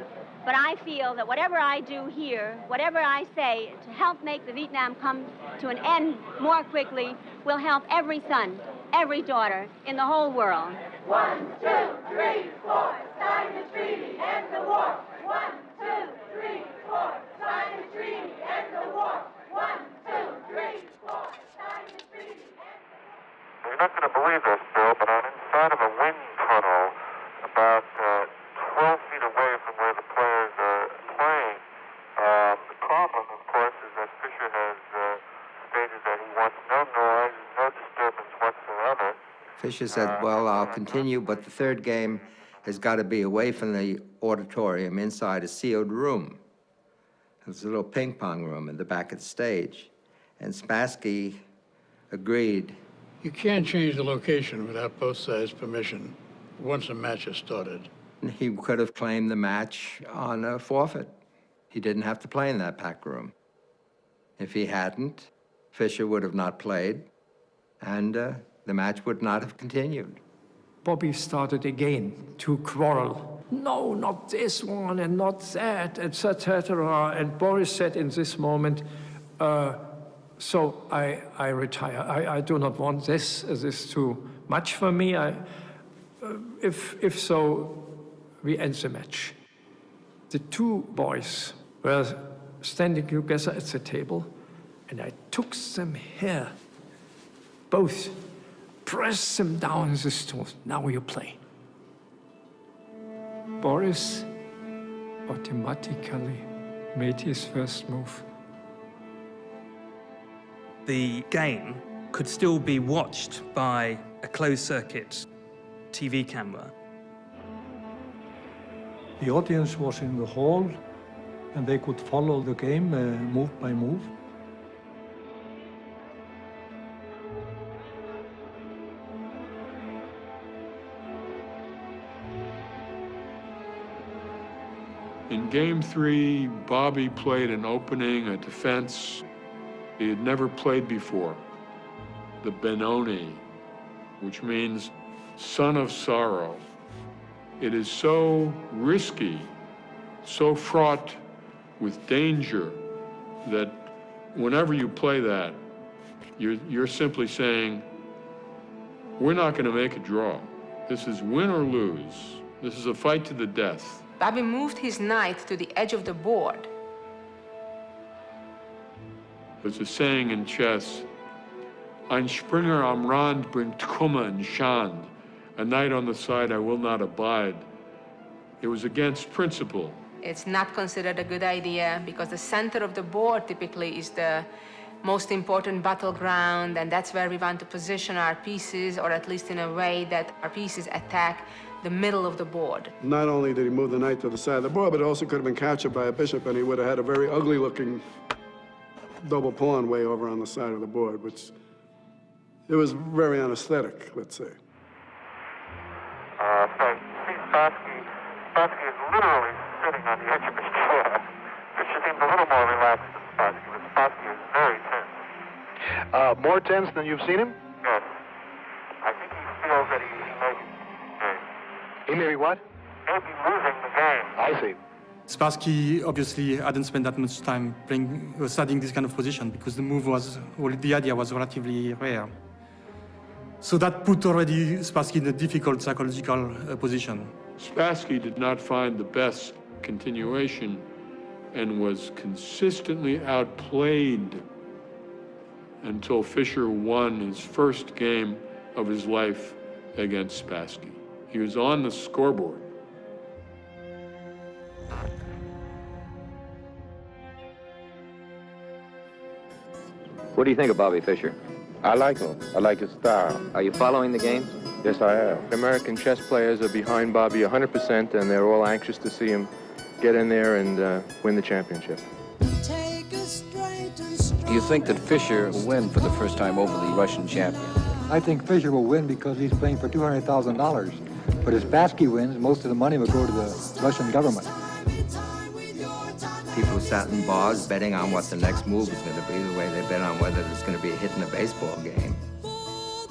But I feel that whatever I do here, whatever I say to help make the Vietnam come to an end more quickly, will help every son, every daughter in the whole world. 1, 2, 3, 4, sign the treaty, end the war. 1, 2, 3, 4, sign the treaty, end the war. 1, 2, 3, 4, sign the treaty, end the war. You're not going to believe this, Bill, but I'm inside of a wind tunnel about 12 feet away from where the players are playing. The problem, of course, is that Fischer has stated that he wants no noise, no disturbance whatsoever. Fischer said, well, I'll continue, but the third game has got to be away from the auditorium inside a sealed room. There's a little ping pong room in the back of the stage. And Spassky agreed. You can't change the location without both sides' permission once a match has started. He could have claimed the match on a forfeit. He didn't have to play in that packed room. If he hadn't, Fischer would have not played, and the match would not have continued. Bobby started again to quarrel. No, not this one and not that, etc. And Boris said in this moment, so I retire. I do not want this. This is too much for me. If so, we end the match. The two boys were standing together at the table, and I took them here, both, pressed them down on the stool. Now you play. Boris automatically made his first move. The game could still be watched by a closed-circuit TV camera. The audience was in the hall, and they could follow the game move by move. In Game 3, Bobby played an opening, a defense he had never played before, the Benoni, which means son of sorrow. It is so risky, so fraught with danger that whenever you play that, you're simply saying, we're not going to make a draw. This is win or lose. This is a fight to the death. Bobby moved his knight to the edge of the board. There's a saying in chess, Ein Springer am Rand bringt Kummer und Schand. A knight on the side I will not abide. It was against principle. It's not considered a good idea because the center of the board typically is the most important battleground, and that's where we want to position our pieces, or at least in a way that our pieces attack the middle of the board. Not only did he move the knight to the side of the board, but it also could have been captured by a bishop, and he would have had a very ugly-looking double pawn way over on the side of the board, which it was very unaesthetic, let's say. So you see Spassky is literally sitting on the edge of his chair, which seems a little more relaxed than Spassky, but Spassky is very tense. More tense than you've seen him? Yes. I think he feels that he may be losing. He may be what? May be losing the game. I see. Spassky obviously hadn't spent that much time studying this kind of position because the idea was relatively rare. So that put already Spassky in a difficult psychological position. Spassky did not find the best continuation and was consistently outplayed until Fischer won his first game of his life against Spassky. He was on the scoreboard. What do you think of Bobby Fischer? I like him. I like his style. Are you following the game? Yes, I am. American chess players are behind Bobby 100%, and they're all anxious to see him get in there and win the championship. Do you think that Fischer will win for the first time over the Russian champion? I think Fischer will win because he's playing for $200,000. But if Spassky wins, most of the money will go to the Russian government. People sat in bars betting on what the next move is going to be, the way they bet on whether there's going to be a hit in a baseball game.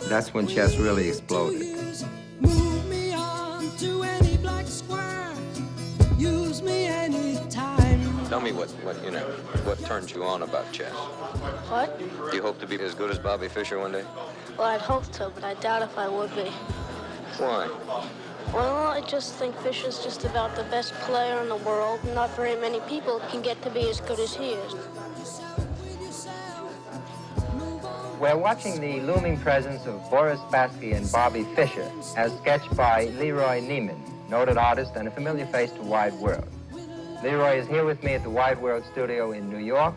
That's when chess really exploded. Move me on to any black square. Use me anytime. Tell me what turns you on about chess. What? Do you hope to be as good as Bobby Fischer one day? Well, I'd hope to, but I doubt if I would be. Why? Well, I just think Fischer's just about the best player in the world. Not very many people can get to be as good as he is. We're watching the looming presence of Boris Spassky and Bobby Fischer, as sketched by Leroy Neiman, noted artist and a familiar face to Wide World. Leroy is here with me at the Wide World studio in New York,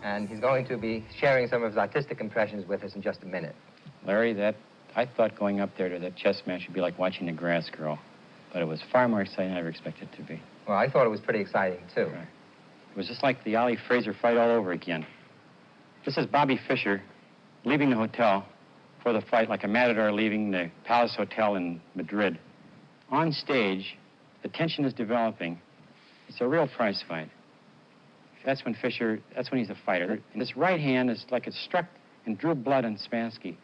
and he's going to be sharing some of his artistic impressions with us in just a minute. Larry, I thought going up there to that chess match would be like watching the grass grow, but it was far more exciting than I ever expected it to be. Well, I thought it was pretty exciting, too. Right. It was just like the Ali Fraser fight all over again. This is Bobby Fischer leaving the hotel for the fight like a matador leaving the Palace Hotel in Madrid. On stage, the tension is developing. It's a real prize fight. That's when he's a fighter. And this right hand is like it struck and drew blood on Spassky.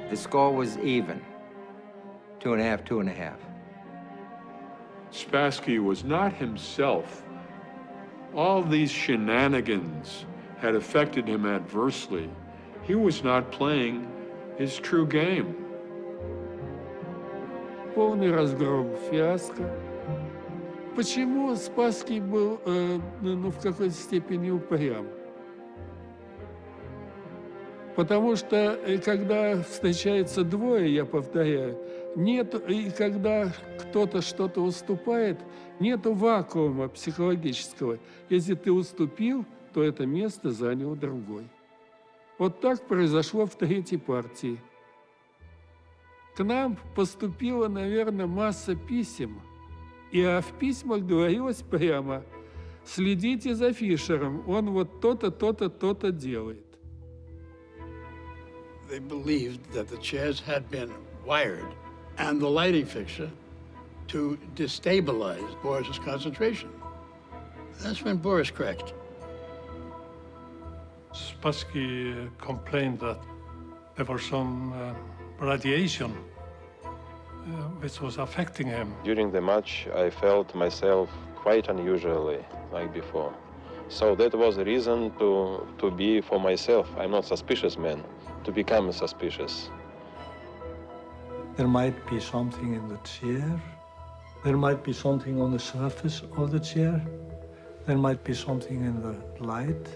The score was even. 2.5, 2.5. Spassky was not himself. All these shenanigans had affected him adversely. He was not playing his true game. Полный разгром, фиаско. Почему Спасский был, в какой-то степени упрям? Потому что, когда встречается двое, я повторяю, и когда кто-то что-то уступает, нету вакуума психологического. Если ты уступил, то это место занял другой. Вот так произошло в третьей партии. К нам поступила, наверное, масса писем, а в письмах говорилось прямо: следите за Фишером, он вот то-то, то-то, то-то делает. They believed that the chairs had been wired and the lighting fixture to destabilize Boris's concentration. That's when Boris cracked. Spassky complained that there was some radiation which was affecting him. During the match, I felt myself quite unusually, like before. So that was a reason to be for myself. I'm not suspicious man, to become suspicious. There might be something in the chair. There might be something on the surface of the chair. There might be something in the light.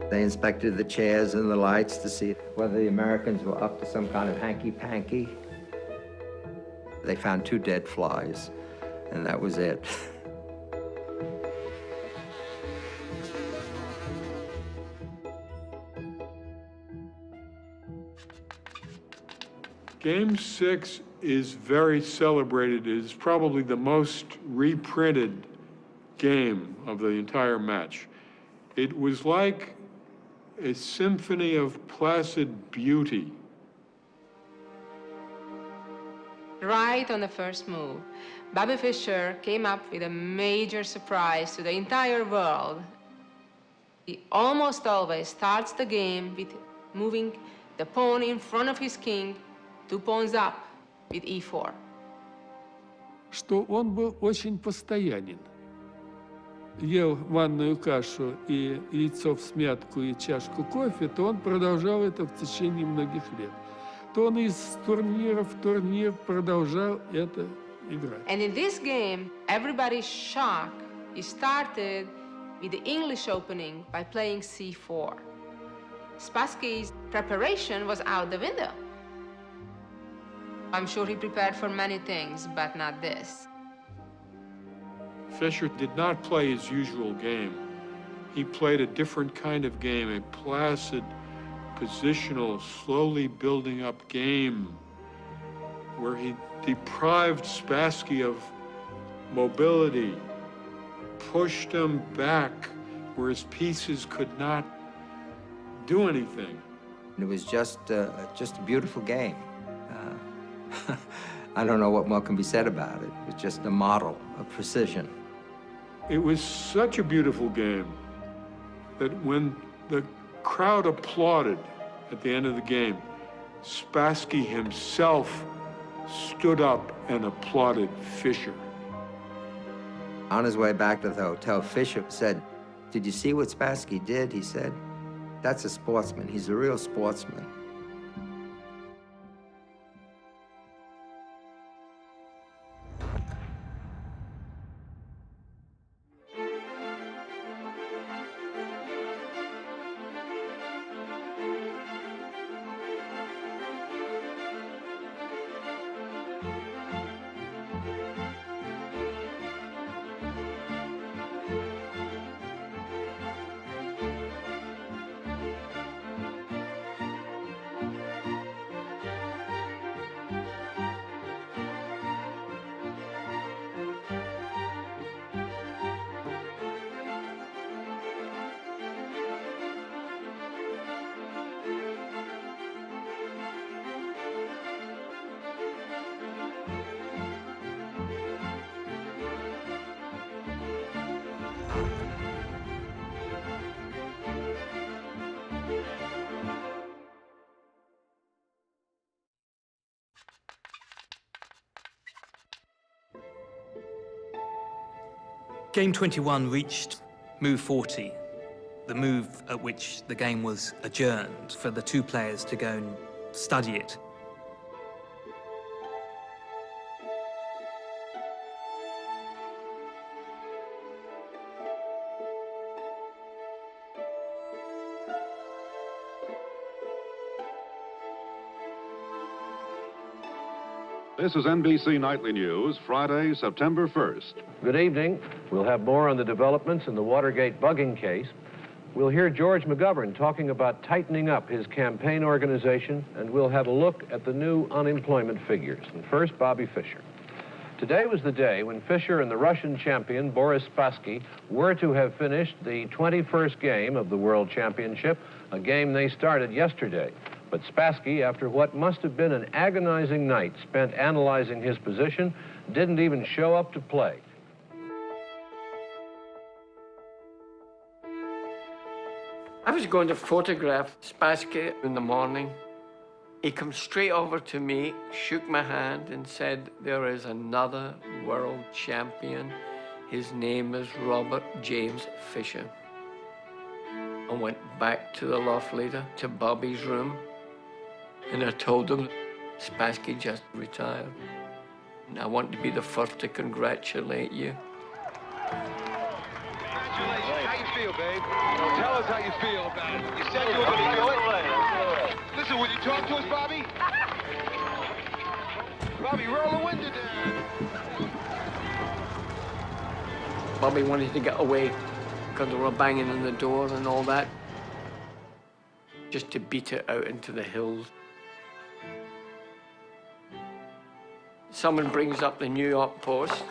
They inspected the chairs and the lights to see whether the Americans were up to some kind of hanky-panky. They found 2 dead flies, and that was it. Game 6 is very celebrated. It is probably the most reprinted game of the entire match. It was like a symphony of placid beauty. Right on the first move, Bobby Fischer came up with a major surprise to the entire world. He almost always starts the game with moving the pawn in front of his king 2 pawns up with e4. Что он был очень постоянен. Ел манную кашу и яйцо в смятку и чашку кофе, то он продолжал это в течение многих лет. То он из турнира в турнир продолжал это играть. And in this game, everybody's shock, he started with the English opening by playing c4. Spassky's preparation was out the window. I'm sure he prepared for many things, but not this. Fischer did not play his usual game. He played a different kind of game, a placid, positional, slowly building up game where he deprived Spassky of mobility, pushed him back where his pieces could not do anything. It was just a beautiful game. I don't know what more can be said about it. It was just a model of precision. It was such a beautiful game that when the crowd applauded at the end of the game, Spassky himself stood up and applauded Fischer. On his way back to the hotel, Fischer said, "Did you see what Spassky did?" He said, "That's a sportsman. He's a real sportsman." Game 21 reached move 40, the move at which the game was adjourned for the two players to go and study it. This is NBC Nightly News, Friday, September 1st. Good evening. We'll have more on the developments in the Watergate bugging case. We'll hear George McGovern talking about tightening up his campaign organization, and we'll have a look at the new unemployment figures. And first, Bobby Fischer. Today was the day when Fischer and the Russian champion, Boris Spassky, were to have finished the 21st game of the World Championship, a game they started yesterday. But Spassky, after what must have been an agonizing night spent analyzing his position, didn't even show up to play. I was going to photograph Spassky in the morning. He come straight over to me, shook my hand and said, "There is another world champion. His name is Robert James Fischer." I went back to the loft leader, to Bobby's room, and I told him Spassky just retired. And I want to be the first to congratulate you. Congratulations. How you feel, babe? Tell us how you feel about it. You said you were going to do it. Listen, will you talk to us, Bobby? Bobby, roll the window down. Bobby wanted to get away because they were banging on the door and all that, just to beat it out into the hills. Someone brings up the New York Post,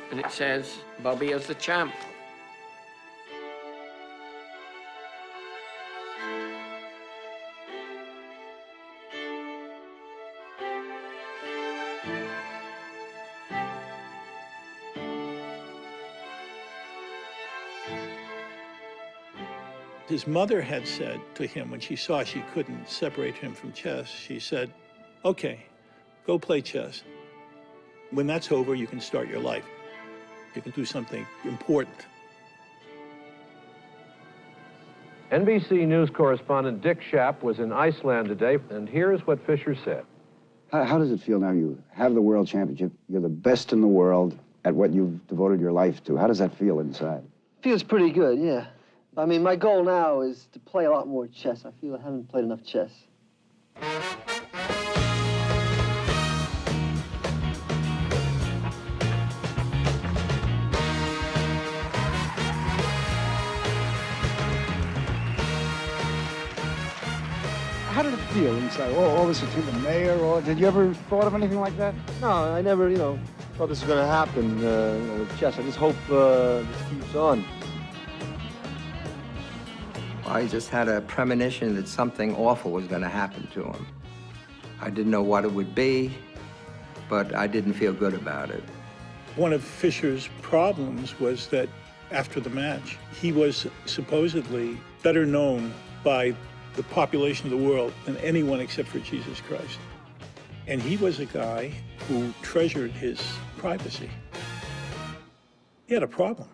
and it says, "Bobby is the champ." His mother had said to him when she saw she couldn't separate him from chess, she said, "Okay, go play chess. When that's over, you can start your life. You can do something important." NBC News correspondent Dick Schaap was in Iceland today, and here's what Fischer said. How does it feel now? You have the world championship. You're the best in the world at what you've devoted your life to. How does that feel inside? Feels pretty good, yeah. I mean, my goal now is to play a lot more chess. I feel I haven't played enough chess. How did it feel inside? All this to the mayor, or did you ever thought of anything like that? No, I never, thought this was going to happen with chess. I just hope this keeps on. I just had a premonition that something awful was going to happen to him. I didn't know what it would be, but I didn't feel good about it. One of Fischer's problems was that after the match, he was supposedly better known by the population of the world than anyone except for Jesus Christ. And he was a guy who treasured his privacy. He had a problem.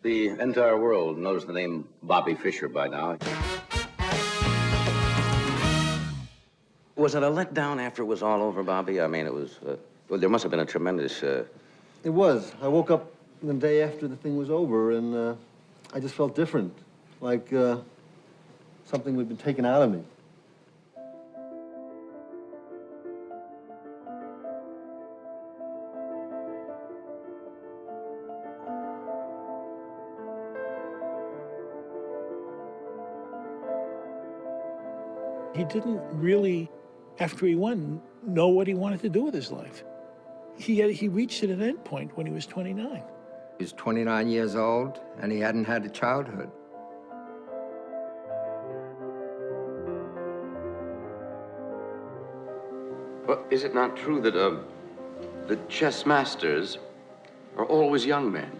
The entire world knows the name Bobby Fischer by now. Was it a letdown after it was all over, Bobby? I mean, it was, well, there must have been a tremendous... It was. I woke up the day after the thing was over, and I just felt different, like something had been taken out of me. He didn't really, after he won, know what he wanted to do with his life. He reached an end point when he was 29. He was 29 years old, and he hadn't had a childhood. Well, is it not true that the chess masters are always young men,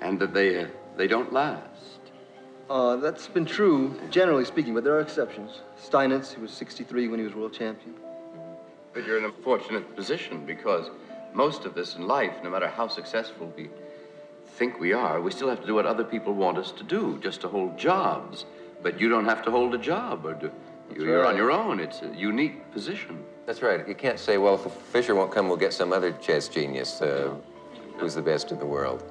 and that they don't last? That's been true, generally speaking, but there are exceptions. Steinitz, who was 63 when he was world champion. But you're in a fortunate position, because most of us in life, no matter how successful we think we are, we still have to do what other people want us to do, just to hold jobs. But you don't have to hold a job, or you're on your own. It's a unique position. That's right. You can't say, well, if Fischer won't come, we'll get some other chess genius who's the best in the world.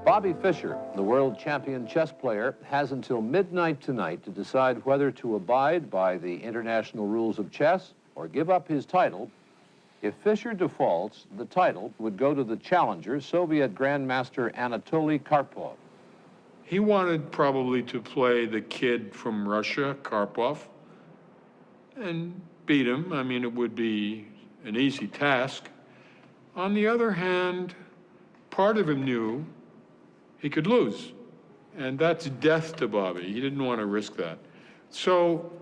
Bobby Fischer, the world champion chess player, has until midnight tonight to decide whether to abide by the international rules of chess or give up his title. If Fischer defaults, the title would go to the challenger, Soviet Grandmaster Anatoly Karpov. He wanted probably to play the kid from Russia, Karpov, and beat him. I mean, it would be an easy task. On the other hand, part of him knew he could lose, and that's death to Bobby. He didn't want to risk that. So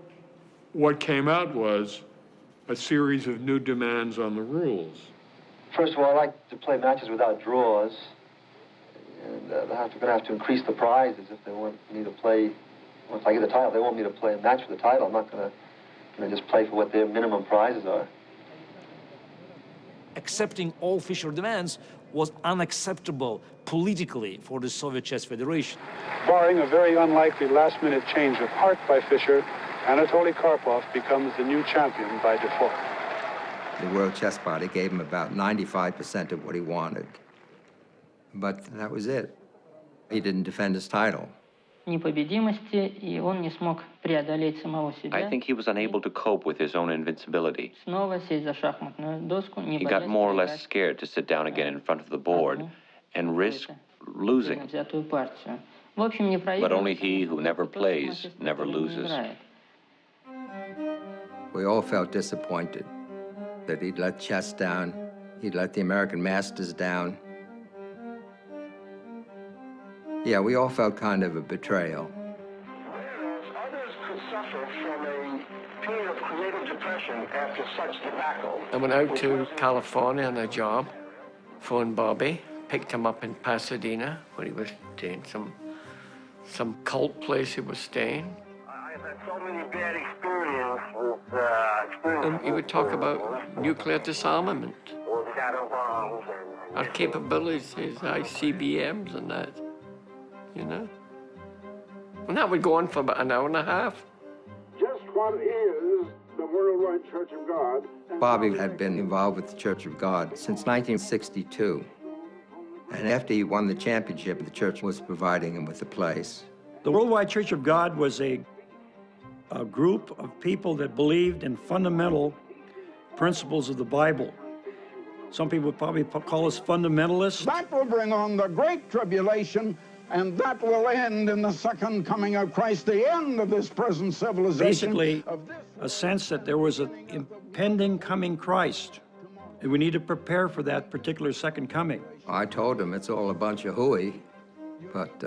what came out was a series of new demands on the rules. First of all, I like to play matches without draws, and they're going to have to increase the prizes if they want me to play. Once I get the title, they want me to play a match for the title. I'm not going to just play for what their minimum prizes are. Accepting all Fischer demands was unacceptable politically for the Soviet Chess Federation. Barring a very unlikely last-minute change of heart by Fischer, Anatoly Karpov becomes the new champion by default. The World Chess Party gave him about 95% of what he wanted. But that was it. He didn't defend his title. непобедимости, и он не смог преодолеть самого себя. I think he was unable to cope with his own invincibility. Снова сесть за шахматную доску, не He got more or less scared to sit down again in front of the board and risk losing. взятую партию. В общем, не But only he who never plays never loses. We all felt disappointed that he'd let chess down, he'd let the American masters down. Yeah, we all felt kind of a betrayal. Others could suffer from a period of creative depression after such debacle. I went out to California on a job, phoned Bobby, picked him up in Pasadena, where he was doing some cult place he was staying. I've had so many bad experiences And he would talk about nuclear disarmament, our capabilities, his ICBMs and that, you know. And that would go on for about an hour and a half. Just what is the Worldwide Church of God? Bobby had been involved with the Church of God since 1962. And after he won the championship, the church was providing him with a place. The Worldwide Church of God was a group of people that believed in fundamental principles of the Bible. Some people would probably call us fundamentalists. That will bring on the great tribulation, and that will end in the second coming of Christ, the end of this present civilization. Basically, a sense that there was an impending coming Christ, and we need to prepare for that particular second coming. I told him it's all a bunch of hooey, but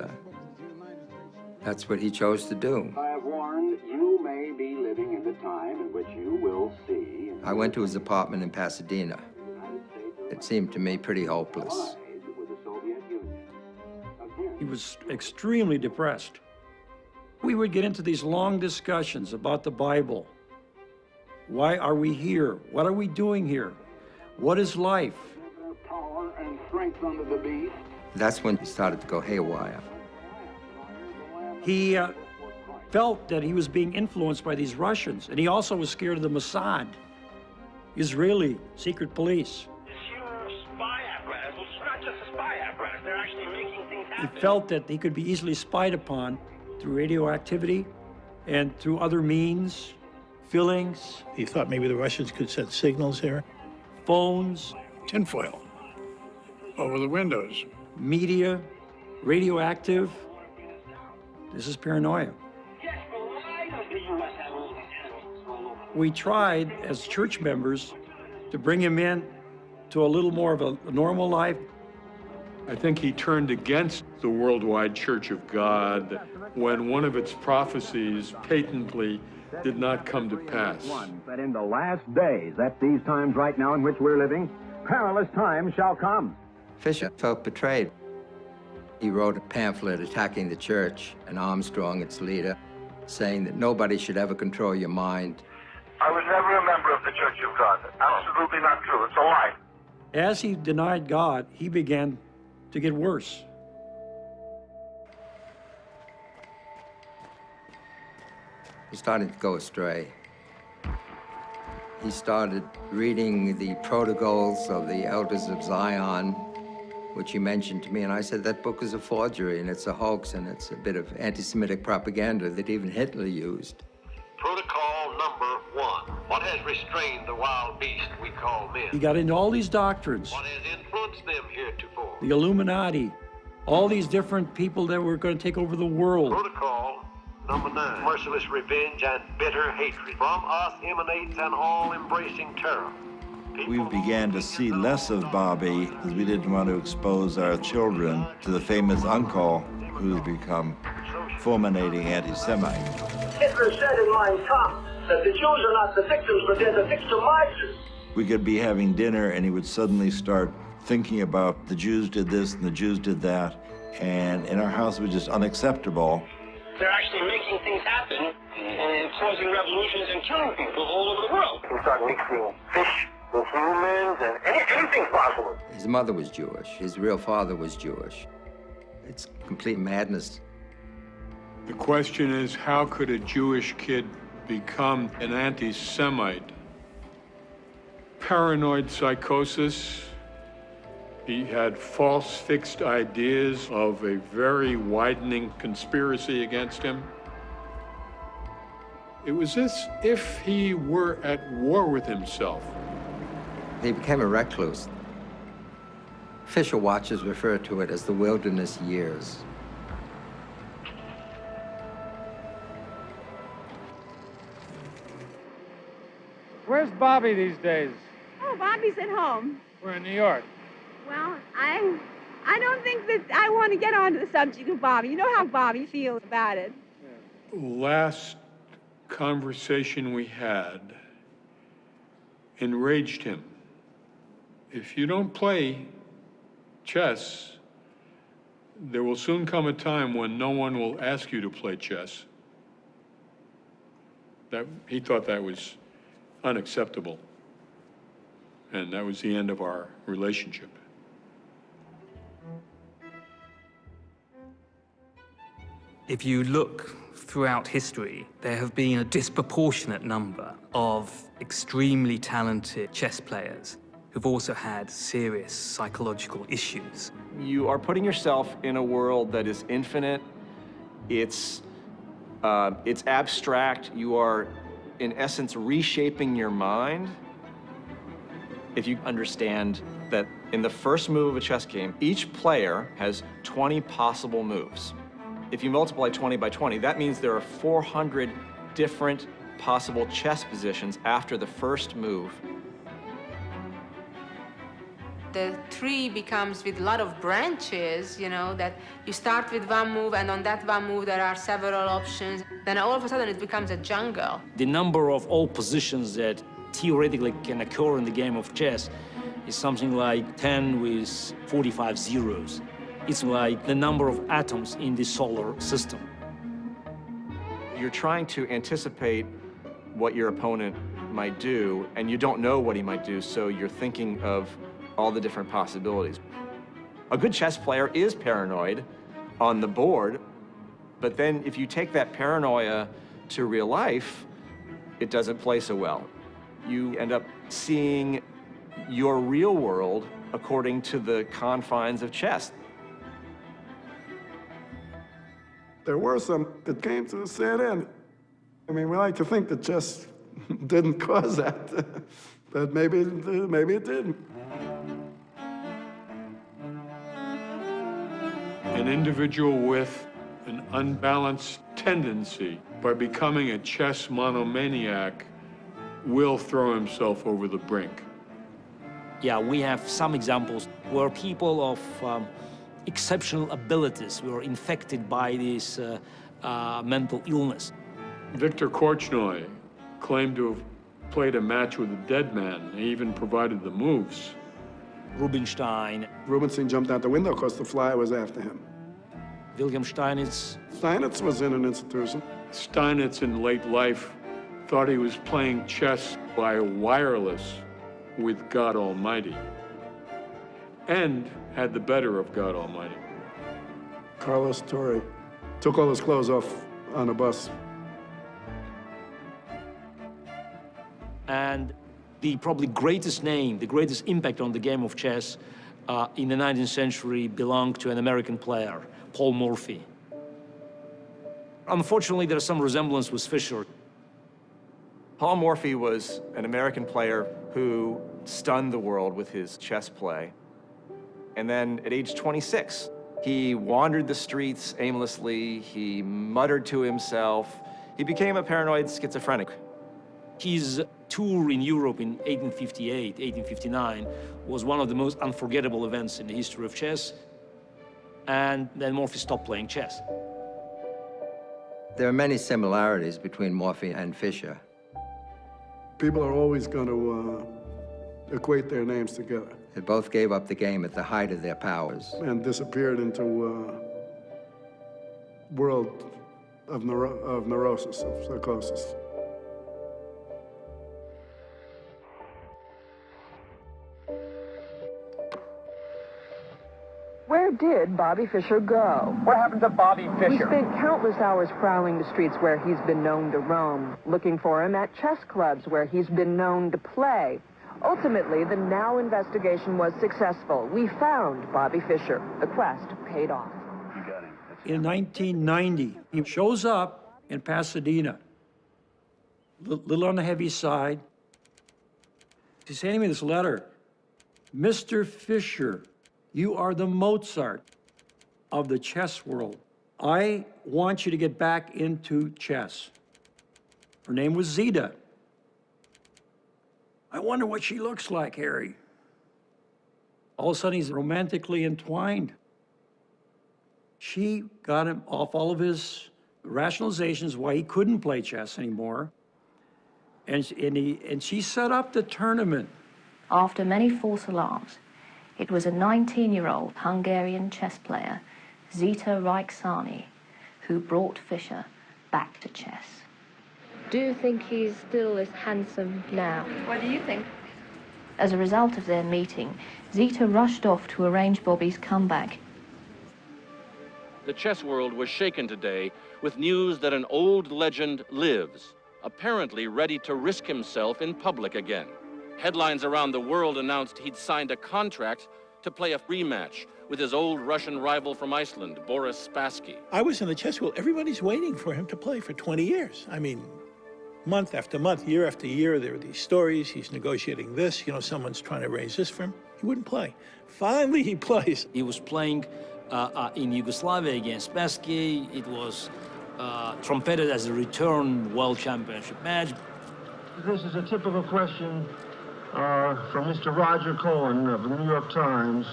that's what he chose to do. I have warned you may be living in the time in which you will see. I went to his apartment in Pasadena. It seemed to me pretty hopeless. He was extremely depressed. We would get into these long discussions about the Bible. Why are we here? What are we doing here? What is life? Power and strength under the beast. That's when he started to go haywire. He felt that he was being influenced by these Russians, and he also was scared of the Mossad, Israeli secret police. He felt that he could be easily spied upon through radioactivity and through other means, fillings. He thought maybe the Russians could send signals here. Phones. Tinfoil over the windows. Media, radioactive. This is paranoia. We tried, as church members, to bring him in to a little more of a normal life. I think he turned against the Worldwide Church of God when one of its prophecies patently did not come to pass. That in the last days, at these times right now in which we're living, perilous times shall come. Fischer felt betrayed. He wrote a pamphlet attacking the church and Armstrong, its leader, saying that nobody should ever control your mind. I was never a member of the Church of God. Absolutely not true. It's a lie. As he denied God, he began to get worse. He started to go astray. He started reading the protocols of the Elders of Zion, which he mentioned to me, and I said, that book is a forgery, and it's a hoax, and it's a bit of anti-Semitic propaganda that even Hitler used. Protocol number 1. What has restrained the wild beast we call men? He got into all these doctrines. What has influenced them heretofore? The Illuminati, all these different people that were going to take over the world. Protocol number 9. Merciless revenge and bitter hatred. From us emanates an all-embracing terror. We began to see less of Bobby because we didn't want to expose our children to the famous uncle who's become fulminating anti-Semite. Hitler said in Mein Kampf that the Jews are not the victims, but they're the victimizers. We could be having dinner and he would suddenly start thinking about the Jews did this and the Jews did that, and in our house it was just unacceptable. They're actually making things happen and causing revolutions and killing people all over the world. We start mixing fish with humans and anything's possible. His mother was Jewish. His real father was Jewish. It's complete madness. The question is, how could a Jewish kid become an anti-Semite? Paranoid psychosis. He had false fixed ideas of a very widening conspiracy against him. It was as if he were at war with himself. He became a recluse. Fischer watchers refer to it as the wilderness years. Where's Bobby these days? Oh, Bobby's at home. We're in New York. Well, I don't think that I want to get onto the subject of Bobby. You know how Bobby feels about it. Last conversation we had enraged him. If you don't play chess, there will soon come a time when no one will ask you to play chess. He thought that was unacceptable. And that was the end of our relationship. If you look throughout history, there have been a disproportionate number of extremely talented chess players who've also had serious psychological issues. You are putting yourself in a world that is infinite. It's abstract. You are, in essence, reshaping your mind. If you understand that in the first move of a chess game, each player has 20 possible moves. If you multiply 20 by 20, that means there are 400 different possible chess positions after the first move. The tree becomes with a lot of branches, you know, that you start with one move, and on that one move there are several options. Then all of a sudden it becomes a jungle. The number of all positions that theoretically can occur in the game of chess is something like 10 with 45 zeros. It's like the number of atoms in the solar system. You're trying to anticipate what your opponent might do, and you don't know what he might do, so you're thinking of all the different possibilities. A good chess player is paranoid on the board, but then if you take that paranoia to real life, it doesn't play so well. You end up seeing your real world according to the confines of chess. There were some that came to a sad end. I mean, we like to think that chess didn't cause that, but maybe it didn't. An individual with an unbalanced tendency, by becoming a chess monomaniac, will throw himself over the brink. Yeah, we have some examples where people of exceptional abilities were infected by this mental illness. Victor Korchnoi claimed to have played a match with a dead man. He even provided the moves. Rubinstein. Rubinstein jumped out the window because the fly was after him. Wilhelm Steinitz. Steinitz was in an institution. Steinitz in late life thought he was playing chess by wireless with God Almighty, and had the better of God Almighty. Carlos Torre took all his clothes off on a bus. And the probably greatest name, the greatest impact on the game of chess in the 19th century belonged to an American player, Paul Morphy. Unfortunately, there's some resemblance with Fischer. Paul Morphy was an American player who stunned the world with his chess play. And then at age 26, he wandered the streets aimlessly, he muttered to himself, he became a paranoid schizophrenic. His tour in Europe in 1858, 1859 was one of the most unforgettable events in the history of chess. And then Morphy stopped playing chess. There are many similarities between Morphy and Fischer. People are always going to equate their names together. They both gave up the game at the height of their powers. And disappeared into a world of neurosis, of psychosis. Where did Bobby Fischer go? What happened to Bobby Fischer? We spent countless hours prowling the streets where he's been known to roam, looking for him at chess clubs where he's been known to play. Ultimately, the Now investigation was successful. We found Bobby Fischer. The quest paid off. You got him. In 1990, he shows up in Pasadena, a little on the heavy side. He's handing me this letter. Mr. Fischer, you are the Mozart of the chess world. I want you to get back into chess. Her name was Zita. I wonder what she looks like, Harry. All of a sudden, he's romantically entwined. She got him off all of his rationalizations why he couldn't play chess anymore. And she set up the tournament. After many false alarms, it was a 19-year-old Hungarian chess player, Zita Reiksani, who brought Fischer back to chess. Do you think he's still as handsome now? What do you think? As a result of their meeting, Zita rushed off to arrange Bobby's comeback. The chess world was shaken today with news that an old legend lives, apparently ready to risk himself in public again. Headlines around the world announced he'd signed a contract to play a rematch with his old Russian rival from Iceland, Boris Spassky. I was in the chess world. Everybody's waiting for him to play for 20 years. I mean, month after month, year after year, there are these stories. He's negotiating this. You know, someone's trying to raise this for him. He wouldn't play. Finally, he plays. He was playing in Yugoslavia against Spassky. It was trumpeted as a return World Championship match. This is a typical question from Mr. Roger Cohen of the New York Times.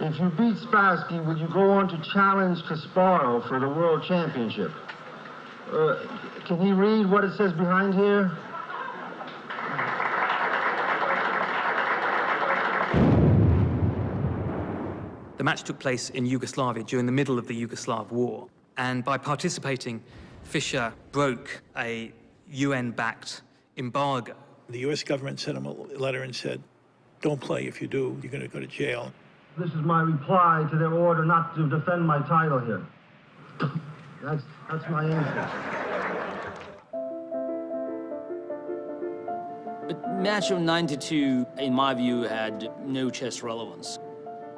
If you beat Spassky, will you go on to challenge Kasparov for the World Championship? Can he read what it says behind here? The match took place in Yugoslavia during the middle of the Yugoslav War, and by participating, Fischer broke a UN-backed embargo. The U.S. government sent him a letter and said, don't play. If you do, you're going to go to jail. This is my reply to their order not to defend my title here. That's my answer. But match of 92, in my view, had no chess relevance.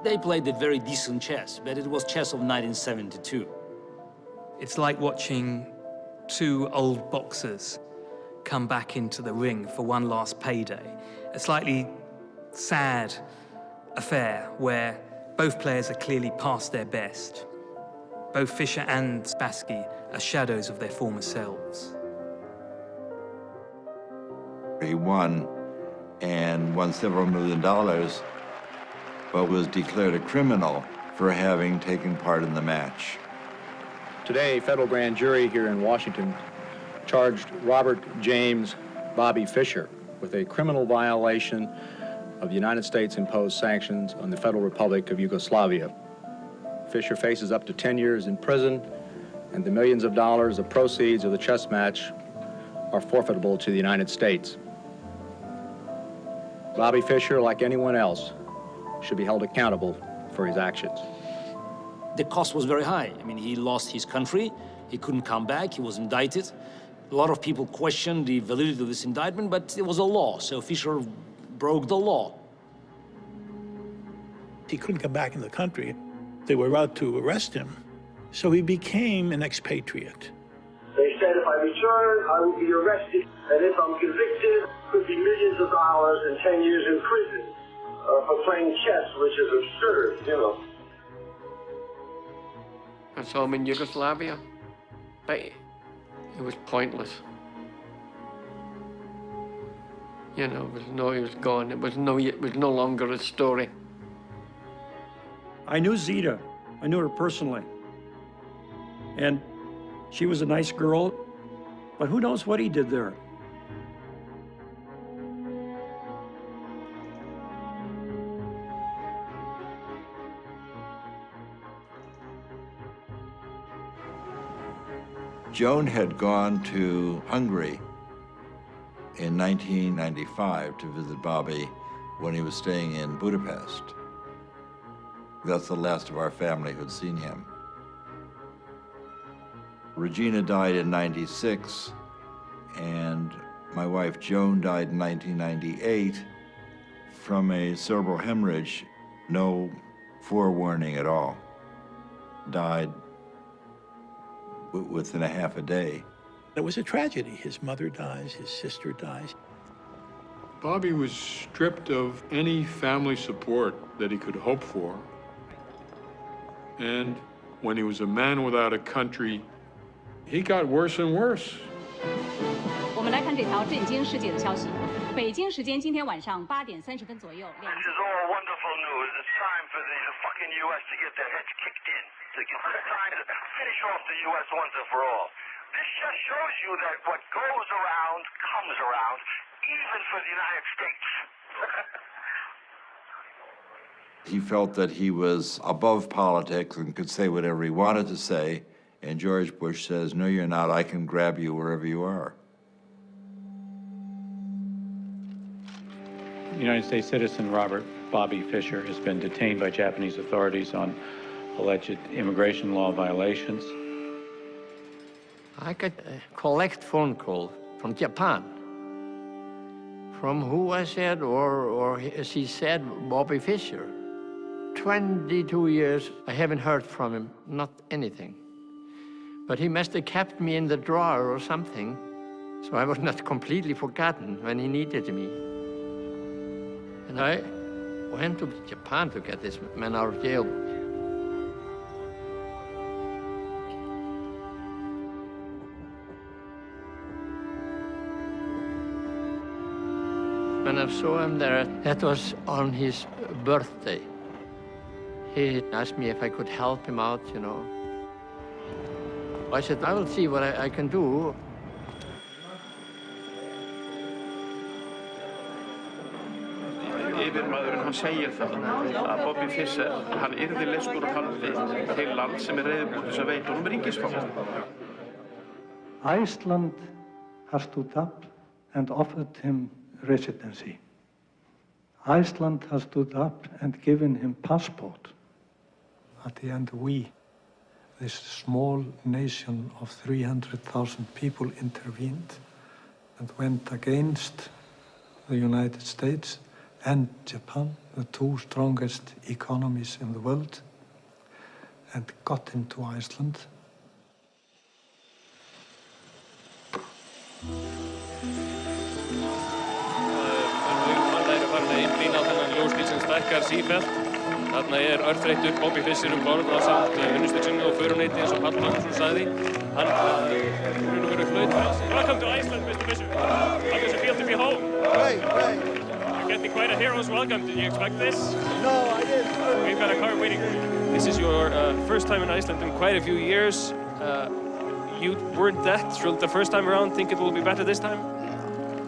They played a very decent chess, but it was chess of 1972. It's like watching two old boxers come back into the ring for one last payday. A slightly sad affair where both players are clearly past their best. Both Fischer and Spassky are shadows of their former selves. He won and won several $1 million, but was declared a criminal for having taken part in the match. Today, a federal grand jury here in Washington charged Robert James Bobby Fischer with a criminal violation of the United States imposed sanctions on the Federal Republic of Yugoslavia. Fischer faces up to 10 years in prison, and the millions of dollars of proceeds of the chess match are forfeitable to the United States. Bobby Fischer, like anyone else, should be held accountable for his actions. The cost was very high. I mean, he lost his country, he couldn't come back, he was indicted. A lot of people questioned the validity of this indictment, but it was a law, so Fischer broke the law. He couldn't come back in the country. They were out to arrest him, so he became an expatriate. They said if I return, I will be arrested, and if I'm convicted, it could be millions of dollars and 10 years in prison for playing chess, which is absurd, you know. I saw him in Yugoslavia, but it was pointless. You know, he was gone. It was no longer a story. I knew Zita. I knew her personally. And she was a nice girl, but who knows what he did there. Joan had gone to Hungary in 1995 to visit Bobby when he was staying in Budapest. That's the last of our family who'd seen him. Regina died in '96, and my wife Joan died in 1998 from a cerebral hemorrhage, no forewarning at all. Died within a half a day. It was a tragedy. His mother dies, his sister dies. Bobby was stripped of any family support that he could hope for. And when he was a man without a country, he got worse and worse. 我们来看这条震惊世界的消息。北京时间今天晚上8点30分左右。 This is all wonderful news. It's time for the fucking U.S. to get their heads kicked in. It's time to finish off the U.S. once and for all. This just shows you that what goes around comes around, even for the United States. He felt that he was above politics and could say whatever he wanted to say, And George Bush says, no, you're not. I can grab you wherever you are. United States citizen Robert Bobby Fischer has been detained by Japanese authorities on alleged immigration law violations. I got a collect phone call from Japan. From who I said, or she said, Bobby Fischer. 22 years, I haven't heard from him, not anything. But he must have kept me in the drawer or something, so I was not completely forgotten when he needed me. And I went to Japan to get this man out of jail. When I saw him there, that was on his birthday. He asked me if I could help him out, you know. I said, I will see what I can do. Yfirmaðurinn, hann segir það að Bobby Fischer, hann yrði leystur úr haldi til land sem reiðubúið til að veita honum ríkisfang. Iceland has stood up and offered him residency. Iceland has stood up and given him passport. At the end, we, this small nation of 300,000 people, intervened and went against the United States and Japan, the two strongest economies in the world, and got him to Iceland. Einblína á þennan ljósbíl sem stækkar sífellt. Þarna örþreyttur Bobby Fischer borð ásamt unnustu sinni og föruneyti eins og Páll Magnússon sagði. Hann verður flaut fyrir sig. Welcome to Iceland, Mr. Fischer. How does it feel to be home? Great. You're getting quite a hero's welcome. Did you expect this? No, I didn't. We've got a car waiting for you. This is your first time in Iceland in quite a few years. You weren't that thrilled the first time around. Think it will be better this time?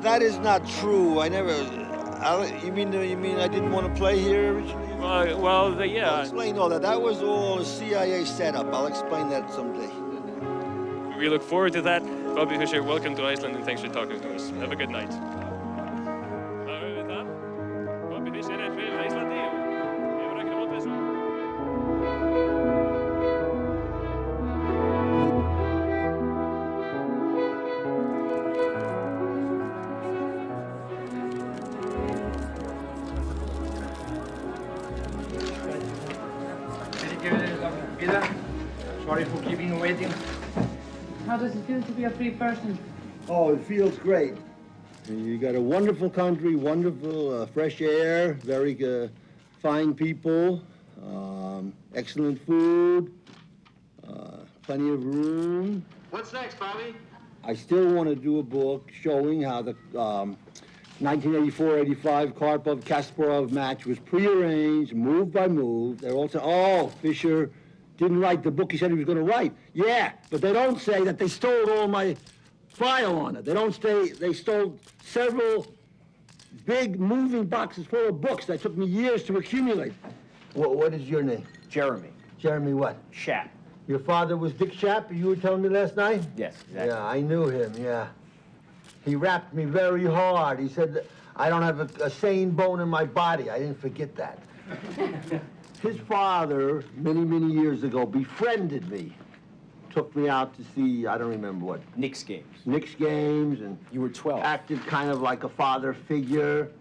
That is not true. I never. You mean I didn't want to play here originally? Yeah. I'll explain all that. That was all a CIA setup. I'll explain that someday. We look forward to that. Bobby Fischer, welcome to Iceland and thanks for talking to us. Have a good night. Bobby Fischer fyrir Íslandi og ég var ekki að móta þessu. Sorry for keeping you waiting. How does it feel to be a free person? Oh, it feels great. You got a wonderful country, wonderful fresh air, very fine people, excellent food, plenty of room. What's next, Bobby? I still want to do a book showing how the 1984-85 Karpov-Kasparov match was prearranged, move by move. They're all saying, oh, Fischer didn't write the book he said he was going to write. Yeah, but they don't say that they stole all my file on it. They don't say they stole several big moving boxes full of books that took me years to accumulate. What is your name? Jeremy. Jeremy what? Schaap. Your father was Dick Schaap, you were telling me last night? Yes, exactly. Yeah, I knew him, yeah. He rapped me very hard. He said that I don't have a sane bone in my body. I didn't forget that. His father, many, many years ago, befriended me. Took me out to see, I don't remember what. Knicks games. Knicks games, and you were 12. Acted kind of like a father figure.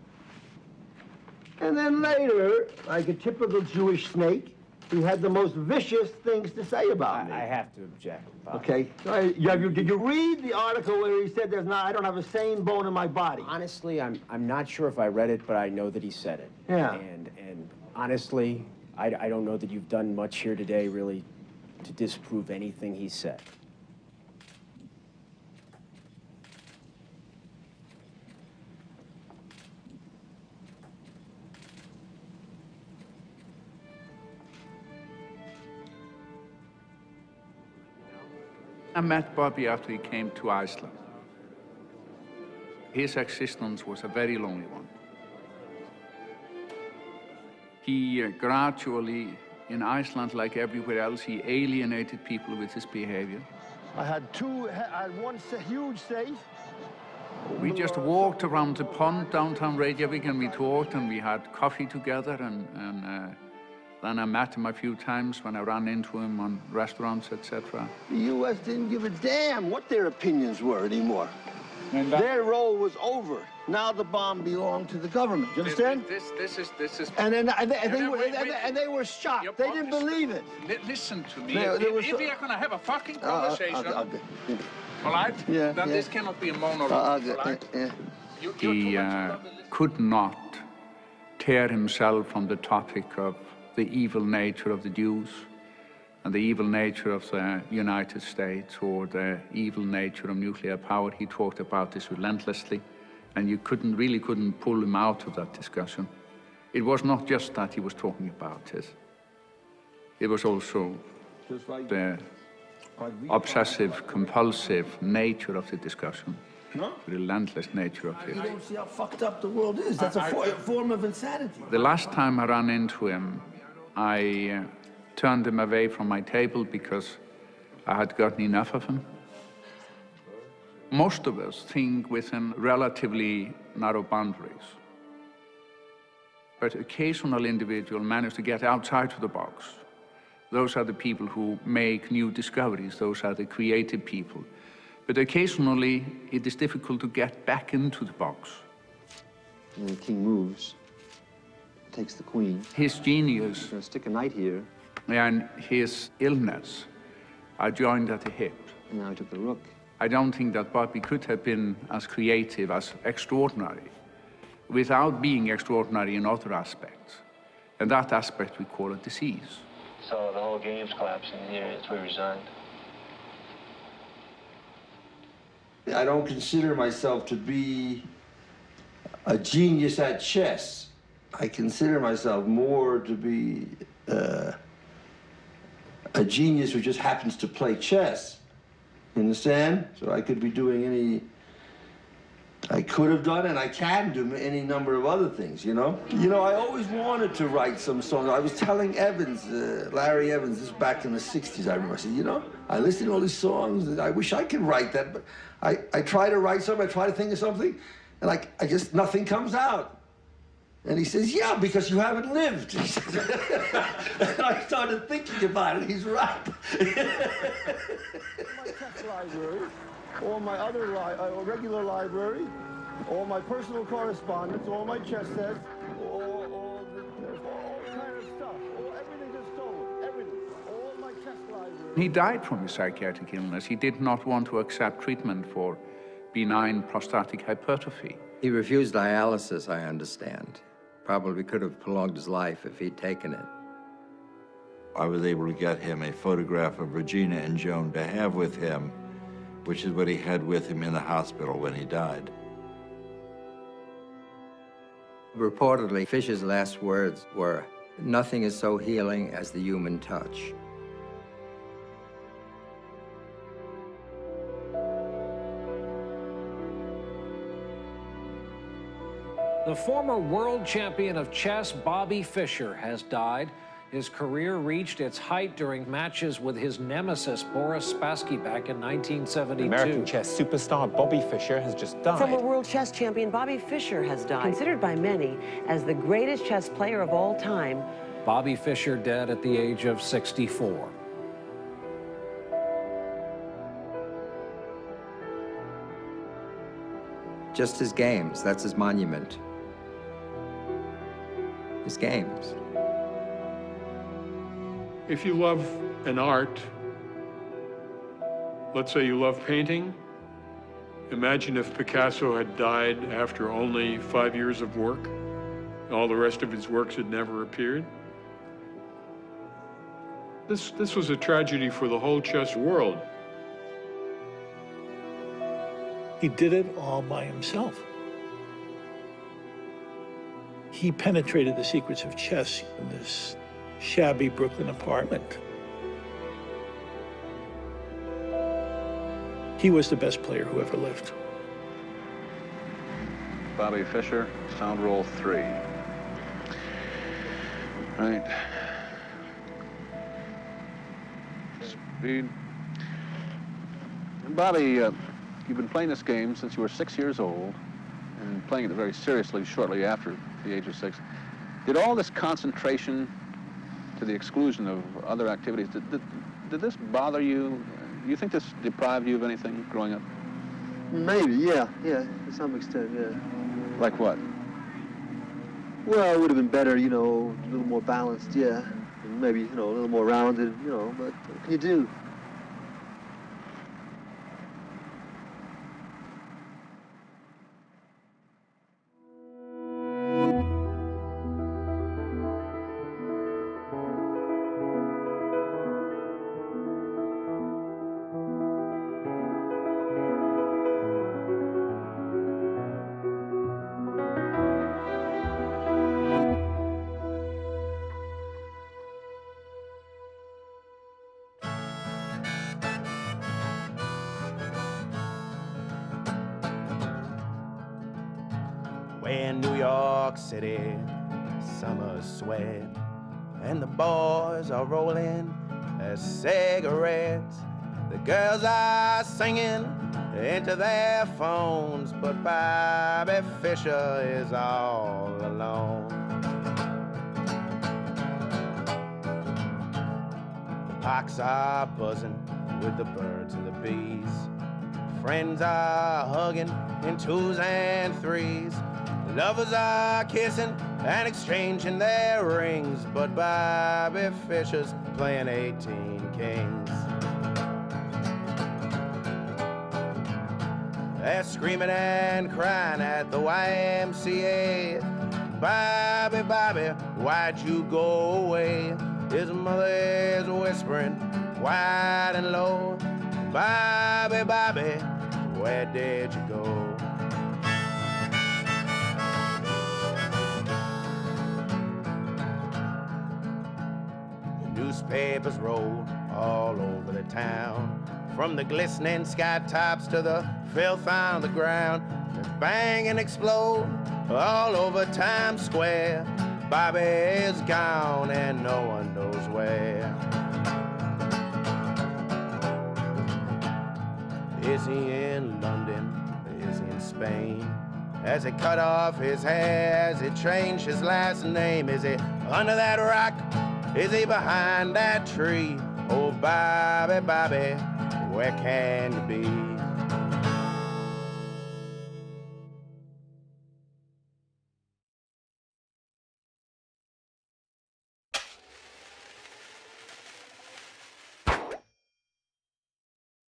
And then later, like a typical Jewish snake, he had the most vicious things to say about me. I have to object, Bob. Okay. Did you read the article where he said I don't have a sane bone in my body? Honestly, I'm not sure if I read it, but I know that he said it. Yeah. And honestly, I don't know that you've done much here today, really, to disprove anything he said. I met Bobby after he came to Iceland. His existence was a very lonely one. He gradually In Iceland, like everywhere else, he alienated people with his behavior. I had one huge safe. We just walked around the pond downtown Reykjavik, and we talked, and we had coffee together, and then I met him a few times when I ran into him on restaurants, etc. The U.S. didn't give a damn what their opinions were anymore. Their role was over. Now the bomb belonged to the government. You understand? This is. And they were shocked. They didn't believe it. Listen to me. If we are going to have a fucking conversation, polite, then this cannot be a monologue. He could not tear himself from the topic of the evil nature of the Jews and the evil nature of the United States or the evil nature of nuclear power. He talked about this relentlessly, and you really couldn't pull him out of that discussion. It was not just that he was talking about it. It was also the obsessive, compulsive nature of the discussion. The relentless nature of it. You don't see how fucked up the world is. That's a form of insanity. The last time I ran into him, I turned him away from my table because I had gotten enough of him. Most of us think within relatively narrow boundaries. But occasional individuals manage to get outside of the box. Those are the people who make new discoveries. Those are the creative people. But occasionally, it is difficult to get back into the box. And the king moves, takes the queen. His genius. He's gonna stick a knight here. And his illness are joined at the hip. And now he took the rook. I don't think that Bobby could have been as creative, as extraordinary, without being extraordinary in other aspects. And that aspect we call a disease. So the whole game's collapsing here, it's we resigned. I don't consider myself to be a genius at chess. I consider myself more to be a genius who just happens to play chess. You understand? So I could be doing I could have done and I can do any number of other things, you know? I always wanted to write some songs. I was telling Evans, Larry Evans, this is back in the 60s, I remember. I said, I listen to all these songs, and I wish I could write that, but I try to write something, I try to think of something, and I just, nothing comes out. And he says, yeah, because you haven't lived. And I started thinking about it, he's right. My text library, all my other regular library, all my personal correspondence, all my chess sets, all kind of stuff. Everything is stolen, everything. All my chess library. He died from his psychiatric illness. He did not want to accept treatment for benign prostatic hypertrophy. He refused dialysis, I understand. Probably could have prolonged his life if he'd taken it. I was able to get him a photograph of Regina and Joan to have with him, which is what he had with him in the hospital when he died. Reportedly, Fischer's last words were, "Nothing is so healing as the human touch." The former world champion of chess, Bobby Fischer, has died. His career reached its height during matches with his nemesis, Boris Spassky, back in 1972. American chess superstar Bobby Fischer has just died. Former world chess champion Bobby Fischer has died. Considered by many as the greatest chess player of all time. Bobby Fischer dead at the age of 64. Just his games, that's his monument. His games. If you love an art, let's say you love painting, imagine if Picasso had died after only 5 years of work. All the rest of his works had never appeared. This was a tragedy for the whole chess world. He did it all by himself. He penetrated the secrets of chess in this shabby Brooklyn apartment. He was the best player who ever lived. Bobby Fischer, sound roll 3. Right. Reed. Bobby, you've been playing this game since you were 6 years old and playing it very seriously shortly after the age of 6. Did all this concentration to the exclusion of other activities, did this bother you? Do you think this deprived you of anything growing up? Maybe, yeah, to some extent, yeah. Like what? Well, it would have been better, you know, a little more balanced, yeah. And maybe, you know, a little more rounded, you know, but what can you do? We're in New York City, summer sweat, and the boys are rolling their cigarettes. The girls are singing into their phones, but Bobby Fischer is all alone. The parks are buzzing with the birds and the bees. Friends are hugging in 2s and 3s. Lovers are kissing and exchanging their rings, but Bobby Fischer's playing 18 Kings. They're screaming and crying at the YMCA. Bobby, Bobby, why'd you go away? His mother is whispering quiet and low. Bobby, Bobby, where did you go? Newspapers rolled all over the town, from the glistening sky tops to the filth on the ground. They bang and explode all over Times Square. Bobby is gone and no one knows where. Is he in London? Is he in Spain? Has he cut off his hair? Has he changed his last name? Is he under that rock? Is he behind that tree? Oh, Bobby, Bobby, where can you be?